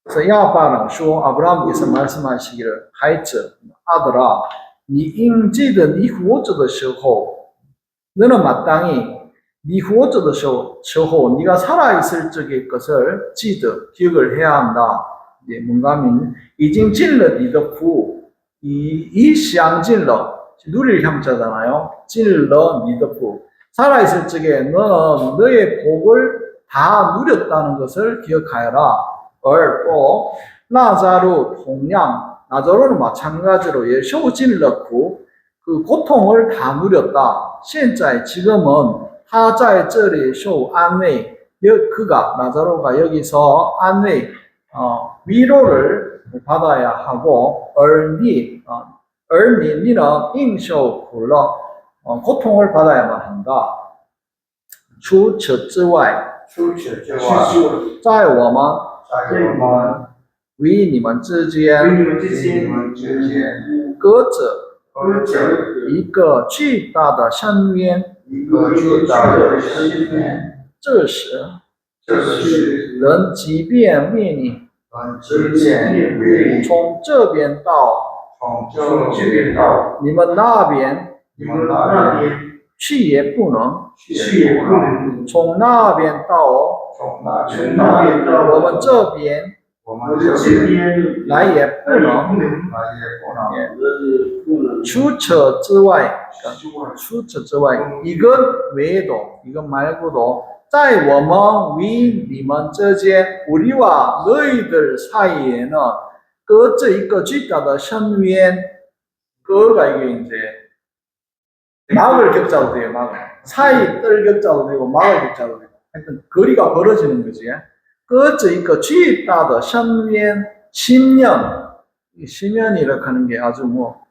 그래서 야바랑 쇼 아브라함께서 말씀하시기를 하이츠 아들아 네 인지든 네 후어쩌의 时候 너는 마땅히 네 후어쩌의 时候 네가 살아있을 적의 것을 기억을 해야 한다. 뭔가 하면 이징 찔러 니더 후 이시양 찔러 누릴 형자잖아요. 찔러 니더 후 살아있을 적에 너는 너의 복을 다 누렸다는 것을 기억하여라. 또 나자로 동양 나자로는 마찬가지로 예쇼진 넣고 그 고통을 다 누렸다. 现在 지금은 他在这里受安慰 그가 나자로가 여기서 안慰 위로를 받아야 하고 而你 니는 应受苦了 고통을 받아야만 한다. 除此之外除此之外，在我们在我们与你们之间隔着一个巨大的深渊。一个巨大的深渊。这时，人即便面临从这边到你们那边去也不能，从那边到我们这边来也不能。除此之外，이것 외에도 이것 말고도 在我们与你们之间 우리와 너희들 사이에는 그这一个巨大的深渊 그가 이게 이제 막을 격자도 돼요. 막을 사이 뜰 격자도 되고 막을 격자도 되고 하여튼 거리가 벌어지는 거지. 그这一个巨大的深渊 10년 심연이라고 하는 게 아주 뭐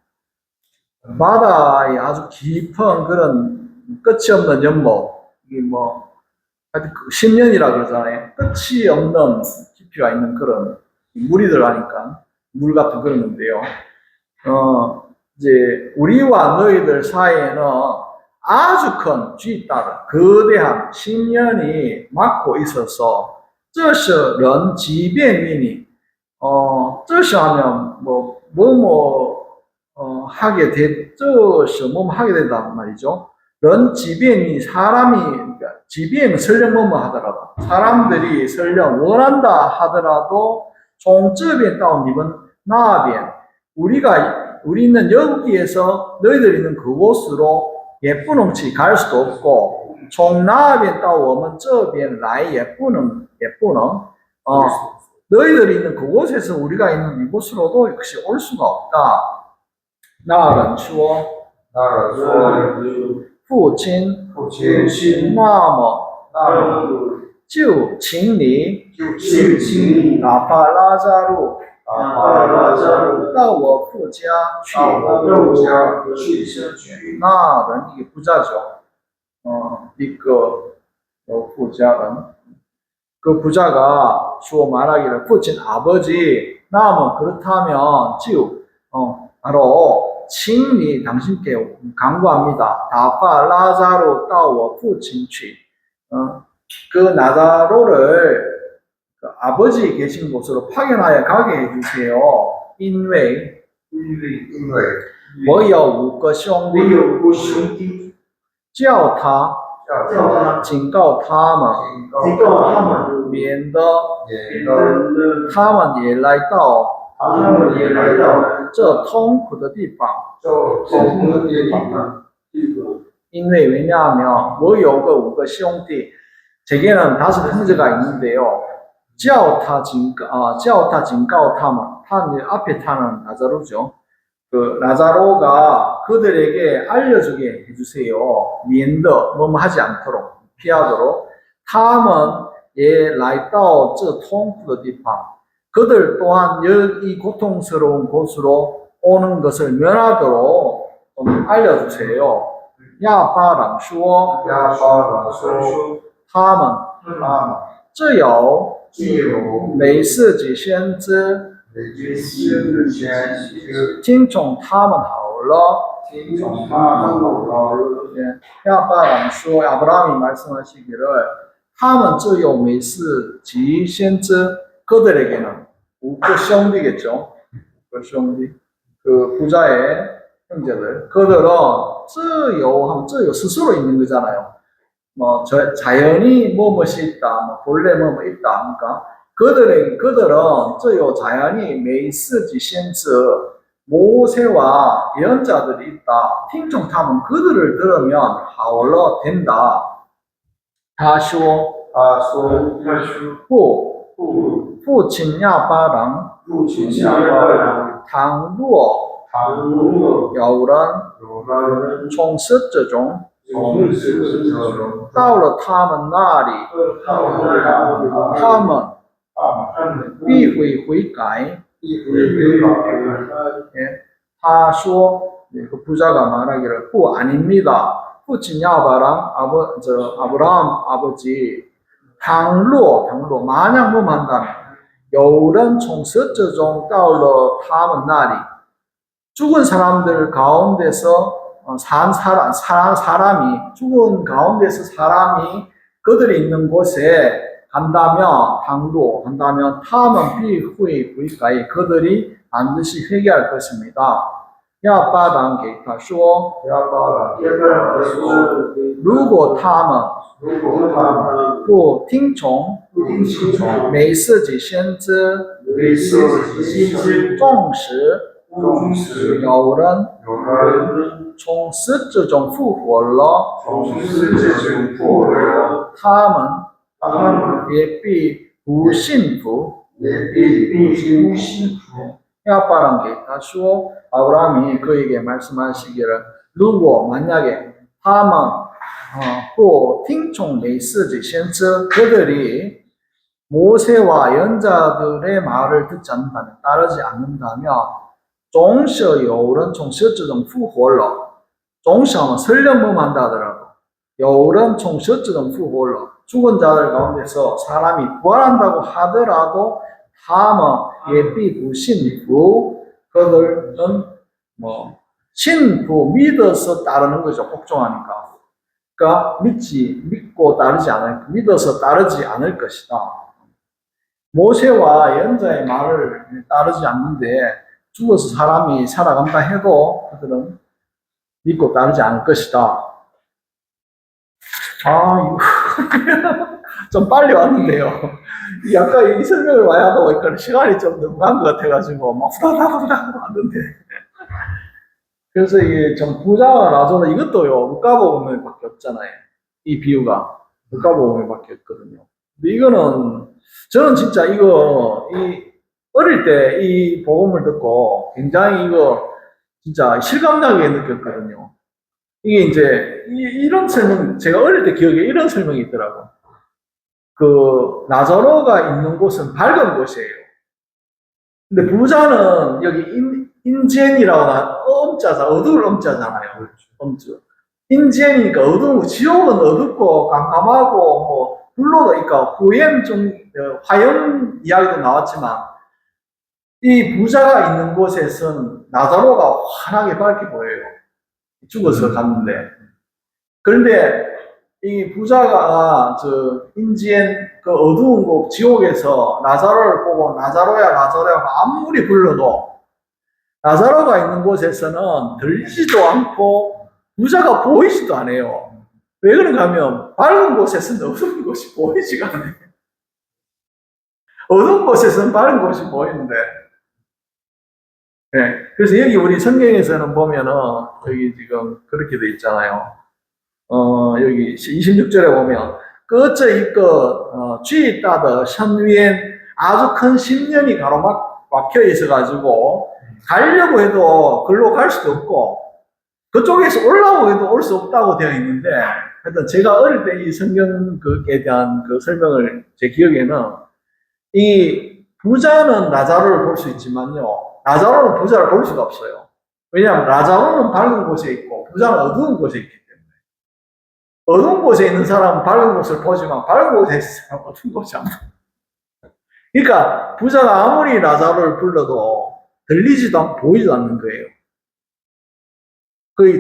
바다에 아주 깊은 그런 끝이 없는 연못 이게 뭐 10년이라 그러잖아요. 끝이 없는 깊이가 있는 그런 물이 들어가니까 물 같은 그런 건데요. 이제 우리와 너희들 사이에는 아주 큰巨大的 거대한 10년이 막고 있어서 这是人即便与你这是하면 하게 돼, 这是뭐뭐 하게 된단 말이죠. 人即便이 사람이 지비엔 설령 하더라도 사람들이 설령 원한다 하더라도 종점에 따온 님은 나边 우리는 여기에서 너희들 있는 그곳으로 예쁘는치 갈 수도 없고 총 나边 따오면 这边来 예쁘는 너희들이 있는 그곳에서 우리가 있는 이곳으로도 역시 올 수가 없다. 나는 추워 父亲那么就请你哪怕拉扎路到我父家去那人一个부자죠一个富家人 그 부자가 주어 말하기를父亲 아버지 나면 그렇다면 바로 칭리 당신께 강구합니다. 다파 라자로 따워父亲去 그 나자로를 그 아버지 계신 곳으로 파견하여 가게 해주세요. 因为我有5个兄弟叫他警告他们免得他们也来到这痛苦的地方因为 왜냐하면 我有个5个兄弟 제게는 5 형제가 있는데요. 叫他警告他们 앞에 타는 나자로죠. 그 나자로가 그들에게 알려주게 해주세요. 免得 뭐뭐 하지 않도록 피하도록 他们也来到这痛苦的地方。 그들 또한 이 고통스러운 곳으로 오는 것을 면하도록 좀 알려주세요. 야바랑 说亚巴朗说，他们只有既有每四级先知累积先知听从他们好了。听从他们祷告， 야바랑 说 아브라함이 말씀하시기를 他们只有每四级先知 그들에게는 그兄弟겠죠. 그兄弟, 그 부자의 형제들. 그들은 自由 스스로 있는 거잖아요. 뭐 자연이 뭐뭇이 있다, 뭐 본래 뭐뭐 있다 하니까 그들은 自由 자연이 每四级先知 모세와 예언자들이 있다. 听从他们 그들을 들으면 好了 된다. 他说他说，父亲亚巴郎父亲亚巴郎倘若倘若有人有人从死者中从死者中到了他们那里，他们必会悔改。他说那个부자가 말하기를 不 아닙니다. 父亲亚巴郎 아브라함 아버지倘若 만약 뭐 한다면 有人从死者中到了他们那里 죽은 사람들 가운데서 사람이 죽은 가운데서 사람이 그들이 있는 곳에 간다면 한다면 他们必会悔改 그들이 반드시 회개할 것입니다. 亚巴郎给他说如果他们不听从每四级先知纵使有人从死者中复活了，他们也必不幸福。亚巴郎给他说 아브라함이 그에게 말씀하시기를 如果 만약에 他们不听从每四级先知 그들이 모세와 연자들의 말을 듣지 않는다면 따르지 않는다면 总是有人从死者中复活了 总是설령범한다 하더라도 有人从死者中复活了 죽은 자들 가운데서 사람이 부활한다고 하더라도 他们也必不信服 그들은 뭐 신부 믿어서 따르는 거죠. 복종하니까. 그러니까 믿고 따르지 않을 믿어서 따르지 않을 것이다. 모세와 예언자의 말을 따르지 않는데 죽어서 사람이 살아간다 해도 그들은 믿고 따르지 않을 것이다. 이거 좀 빨리 왔는데요. 약간 이 설명을 많이 하다 보니까 시간이 좀 넘어간 것 같아가지고 막 후다닥 왔는데. 그래서 이게 좀 부자와 라조는 이것도요 물가보험에밖에 없잖아요. 이 비유가 물가보험에밖에 없거든요. 근데 이거는 저는 진짜 이거 어릴 때 이 복음을 듣고 굉장히 이거 진짜 실감나게 느꼈거든요. 이게 이제 이런 설명 제가 어릴 때 기억에 이런 설명이 있더라고. 그 나사로가 있는 곳은 밝은 곳이에요. 근데 부자는 여기 인젠이라고 엄자잖아. 어두울 엄자잖아요. 엄자. 인젠이니까 어두운 지옥은 어둡고 깜깜하고 뭐 불로도 있고 후엠 좀 화염 이야기도 나왔지만 이 부자가 있는 곳에서는 나사로가 환하게 밝게 보여요. 죽어서 갔는데. 그런데 이 부자가 인지엔 그 어두운 곳 지옥에서 나사로를 보고 나사로야 아무리 불러도 나사로가 있는 곳에서는 들리지도 않고 부자가 보이지도 않아요. 왜 그런가 하면 밝은 곳에서는 어두운 곳이 보이지가 않아요. 어두운 곳에서는 밝은 곳이 보이는데 네, 그래서 여기 우리 성경에서는 보면은 여기 지금 그렇게 돼 있잖아요. 여기 26절에 보면 隔着一个巨大的深渊 아주 큰 심연이 가로막혀 있어가지고 가려고 해도 글로 갈 수도 없고 그쪽에서 올라오고 해도 올 수 없다고 되어 있는데 하여튼 제가 어릴 때 이 성경 그에 대한 그 설명을 제 기억에는 이 부자는 라자로를 볼 수 있지만요. 라자로는 부자를 볼 수가 없어요. 왜냐하면 라자로는 밝은 곳에 있고 부자는 어두운 곳에 있기 때문에. 어두운 곳에 있는 사람은 밝은 곳을 보지만 밝은 곳에 있는 사람은 어두운 곳이 안 보여요. 그러니까 부자가 아무리 라자로를 불러도 들리지도 않고 보이지도 않는 거예요.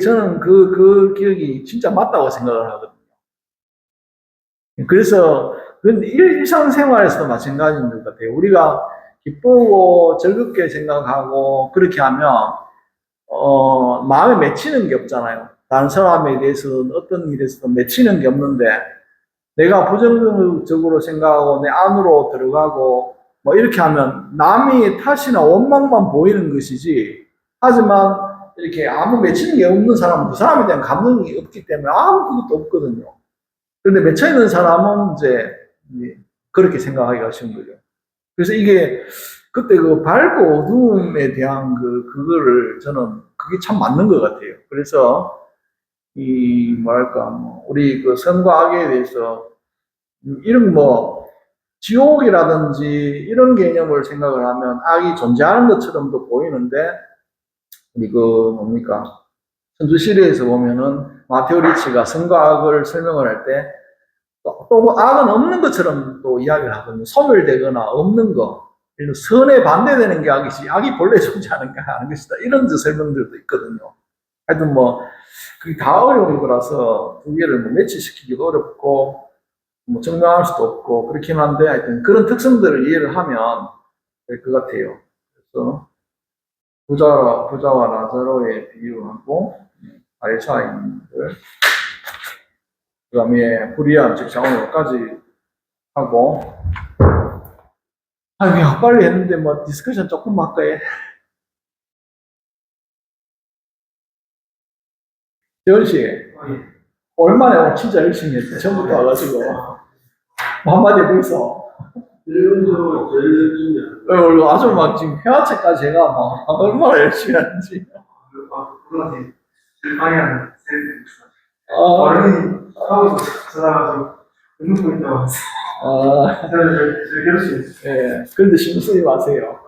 저는 그 기억이 진짜 맞다고 생각을 하거든요. 그래서 일상생활에서도 마찬가지인 것 같아요. 우리가 기쁘고 즐겁게 생각하고 그렇게 하면 마음에 맺히는 게 없잖아요. 다른 사람에 대해서는 어떤 일에서도 맺히는 게 없는데 내가 부정적으로 생각하고 내 안으로 들어가고 뭐 이렇게 하면 남이 탓이나 원망만 보이는 것이지, 하지만 이렇게 아무 맺히는 게 없는 사람은 그 사람에 대한 감정이 없기 때문에 아무것도 없거든요. 그런데 맺혀 있는 사람은 이제 그렇게 생각하기가 쉬운 거죠. 그래서 이게 그때 그 밝고 어두움에 대한 그거를 저는 그게 참 맞는 것 같아요. 그래서 이 뭐랄까 우리 그 선과 악에 대해서 이런 뭐 지옥이라든지 이런 개념을 생각을 하면 악이 존재하는 것처럼도 보이는데, 우리 뭡니까 선주시대에서 보면은 마테오 리치가 선과 악을 설명을 할 때 또 악은 없는 것처럼 또 이야기를 하거든요. 소멸되거나 없는 거, 선에 반대되는 게 악이지 악이 본래 존재하는 게 아닌 것이다, 이런 설명들도 있거든요. 하여튼 뭐 그게 다 어려운 거라서 두 개를 뭐 매치시키기도 어렵고 뭐 증명할 수도 없고 그렇긴 한데, 하여튼 그런 특성들을 이해를 하면 될 것 같아요. 그래서 부자와 라자로의 비유하고 바리사인들, 그 다음에 불의한 즉 장원까지 하고, 아유 빨리 했는데 뭐 디스커션 조금 할까요? 재원 씨, 얼마나 진짜 열심히 했대. 처음부터 와가지고 뭐 한마디 해보이소. 일본도 제일 열심히 아주 막 지금 회화책까지 제가 막 얼마나 열심히 하는지. 그러지. 방향 세트. 아, 어른이 하고 전화가서 웃는 거 있다고 저는 제일 열심히 예. 그런데 신경 쓰지 마세요.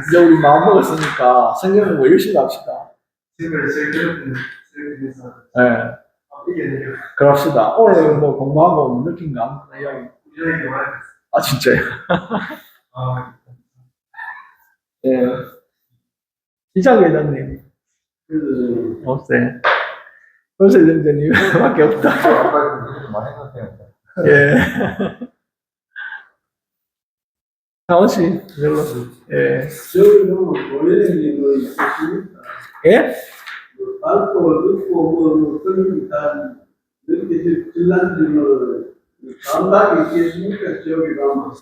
이제 우리 마음 먹었으니까 성경 공부 열심히 합시다. 지금 제일 괴롭히면서 예. 이겨내려. 그럽시다. 오늘 뭐 공부하고 뭐 느낀 거 아무나 이야기. 우연히 말했어. 아, 진짜요? 아, 예. 시장 회장님. 그래서 없어요. 벌써 회장님 밖에 없다. 아까 그렇게 많이 했었대요. 예. 상원 씨, 별로. 예. 저기는 원래는 뭐 있었습니까? 예? 밝고 듣고 뭐 그런 다 이렇게 질란질로 감각이 있겠습니까? 저기 가면.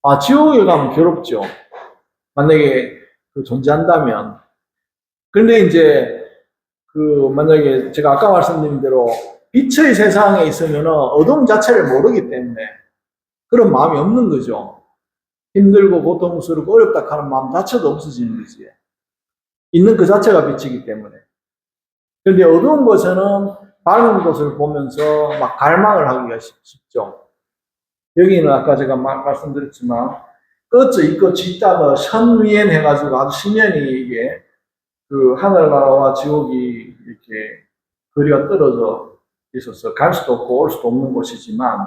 아, 지옥에 가면 괴롭죠. 만약에 존재한다면. 그런데 이제 만약에 제가 아까 말씀드린 대로 빛의 세상에 있으면 어둠 자체를 모르기 때문에 그런 마음이 없는 거죠. 힘들고 고통스럽고 어렵다 하는 마음 자체도 없어지는 거지. 있는 그 자체가 빛이기 때문에. 그런데 어두운 곳에는 밝은 곳을 보면서 막 갈망을 하기가 쉽죠. 여기는 아까 제가 말씀드렸지만 끝이 있고 짓다가 선 위엔 해가지고 아주 신년이 이게 하늘나라와 지옥이 이렇게 거리가 떨어져 있어서 갈 수도 없고 올 수도 없는 곳이지만,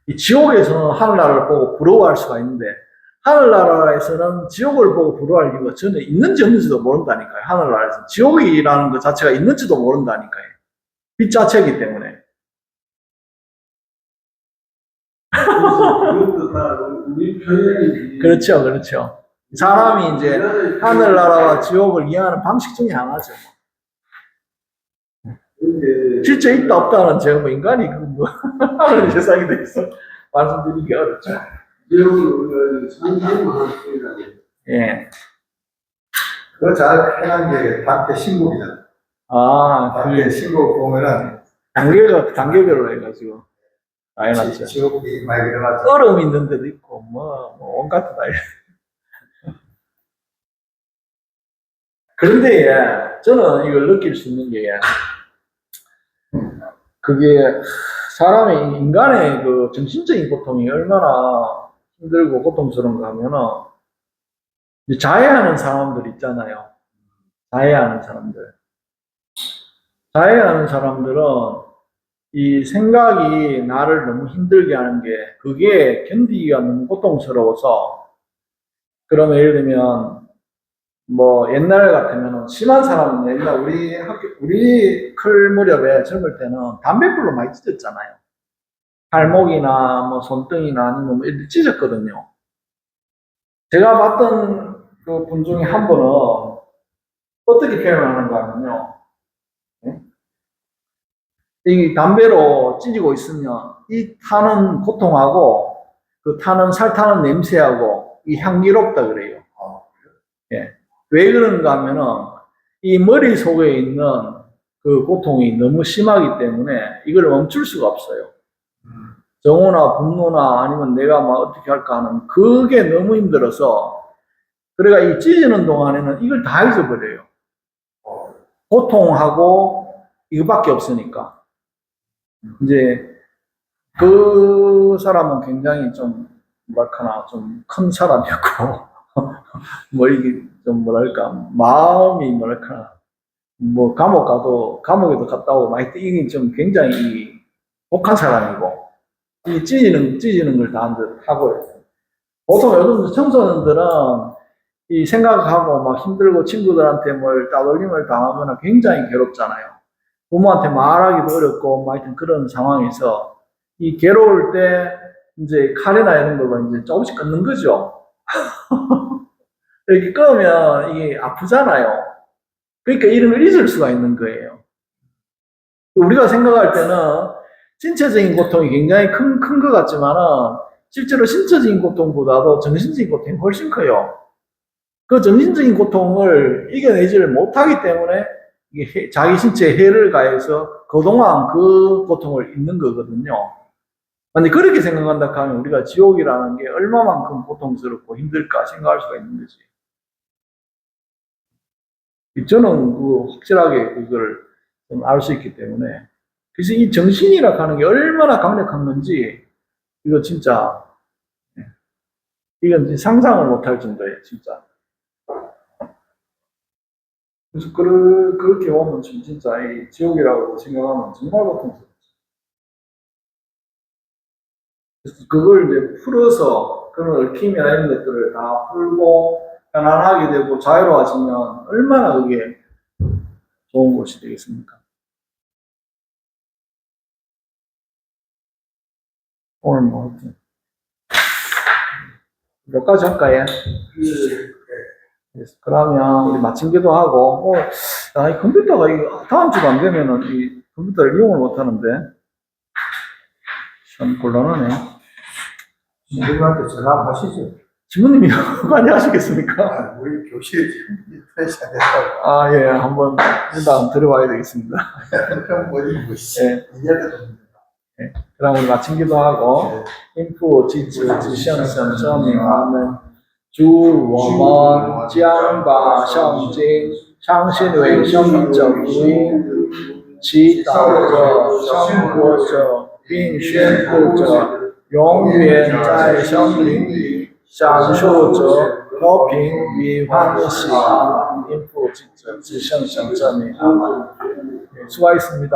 이 지옥에서는 하늘나라를 보고 부러워할 수가 있는데 하늘나라에서는 지옥을 보고 부러워할 이유가 전혀 있는지 없는지도 모른다니까요. 하늘나라에서 지옥이라는 것 자체가 있는지도 모른다니까요. 빛 자체이기 때문에. 그것도 다 우리 표현이지. 그렇죠, 그렇죠. 사람이 이제 하늘나라와 지옥을 이해하는 방식 중에 하나죠. 실제 있다 없다는 제가 뭐 인간이 하늘 세상에 대해서 말씀드리기 어렵죠. 지옥을 상상만 할 뿐이라고. 예. 그거 잘 해난 게 단테 신곡이잖아. 아, 단테 신곡 보면은 단계별로 해가지고. 당연하죠. 지옥이 많이 일어나죠. 얼음 있는 데도 있고, 온갖 다. 그런데 저는 이걸 느낄 수 있는 게, 그게 사람의 인간의 그 정신적인 고통이 얼마나 힘들고 고통스러운가 하면은 이제 자해하는 사람들 있잖아요. 자해하는 사람들. 자해하는 사람들은 이 생각이 나를 너무 힘들게 하는 게 그게 견디기가 너무 고통스러워서 그러면 예를 들면 뭐 옛날 같으면 심한 사람은 옛날 우리 클 무렵에 젊을 때는 담배불로 많이 찢었잖아요. 발목이나 뭐 손등이나 아니면 뭐 이렇게 찢었거든요. 제가 봤던 그 분 중에 한 분은 어떻게 표현하는가 하면요. 이 담배로 찢고 있으면 이 타는 고통하고 그 타는 살 타는 냄새하고 이 향기롭다 그래요. 예. 왜 그런가 하면은 이 머릿속에 있는 그 고통이 너무 심하기 때문에 이걸 멈출 수가 없어요. 정오나 분노나 아니면 내가 막 어떻게 할까 하는 그게 너무 힘들어서 그래가 이 찢는 동안에는 이걸 다 잊어버려요. 고통하고 이거밖에 없으니까. 이제 그 사람은 굉장히 좀 뭐랄까나 좀 큰 사람이었고 뭐 이게 좀 뭐랄까 마음이 뭐랄까 뭐 감옥에도 갔다 오고 막 이게 좀 굉장히 독한 사람이고 이 찢는 걸 다 하고 보통 요즘 청소년들은 이 생각하고 막 힘들고 친구들한테 뭘 따돌림을 당하거나 굉장히 괴롭잖아요. 부모한테 말하기도 어렵고, 뭐 하여튼 그런 상황에서 이 괴로울 때 이제 칼이나 이런 걸로 이제 조금씩 끊는 거죠. 이렇게 끊으면 이게 아프잖아요. 그러니까 이런 걸 잊을 수가 있는 거예요. 우리가 생각할 때는 신체적인 고통이 굉장히 큰 것 같지만은 실제로 신체적인 고통보다도 정신적인 고통이 훨씬 커요. 그 정신적인 고통을 이겨내지를 못하기 때문에 이게 자기 신체에 해를 가해서 그동안 그 고통을 잊는 거거든요. 근데 그렇게 생각한다 하면 우리가 지옥이라는 게 얼마만큼 고통스럽고 힘들까 생각할 수가 있는 거지. 저는 확실하게 그걸 좀 알 수 있기 때문에. 그래서 이 정신이라 하는 게 얼마나 강력한 건지, 이거 진짜, 이건 상상을 못할 정도예요, 진짜. 그래서 그렇게 오면 진짜 이 지옥이라고 생각하면 정말 고통스럽죠. 그래서 그걸 이제 풀어서 그런 얽힘이나 이런 것들을 다 풀고 편안하게 되고 자유로워지면 얼마나 그게 좋은 것이 되겠습니까? 오늘 뭐 몇 가지 할까요? 그러면 우리 마친 기도하고 이 컴퓨터가 다음 주도 안 되면은 이 컴퓨터를 이용을 못 하는데 참 곤란하네. 신부님한테 전화 한번 하시죠. 신부님이 관리 하시겠습니까? 우리 교실에 지금 프레시가 됐다고. 아, 예, 한번 일단 들어봐야 되겠습니다. 그럼 뭐 이거 예. 이해도 됩니다. 예. 그럼 우리 마친 기도하고 인프 지지 지시현선 점명하는 주我们将把圣经相信为生命者福音祈祷着生活着并宣布着永远在生灵里享受着和平与欢喜因父及子及圣神证明阿们。수고하셨습니다.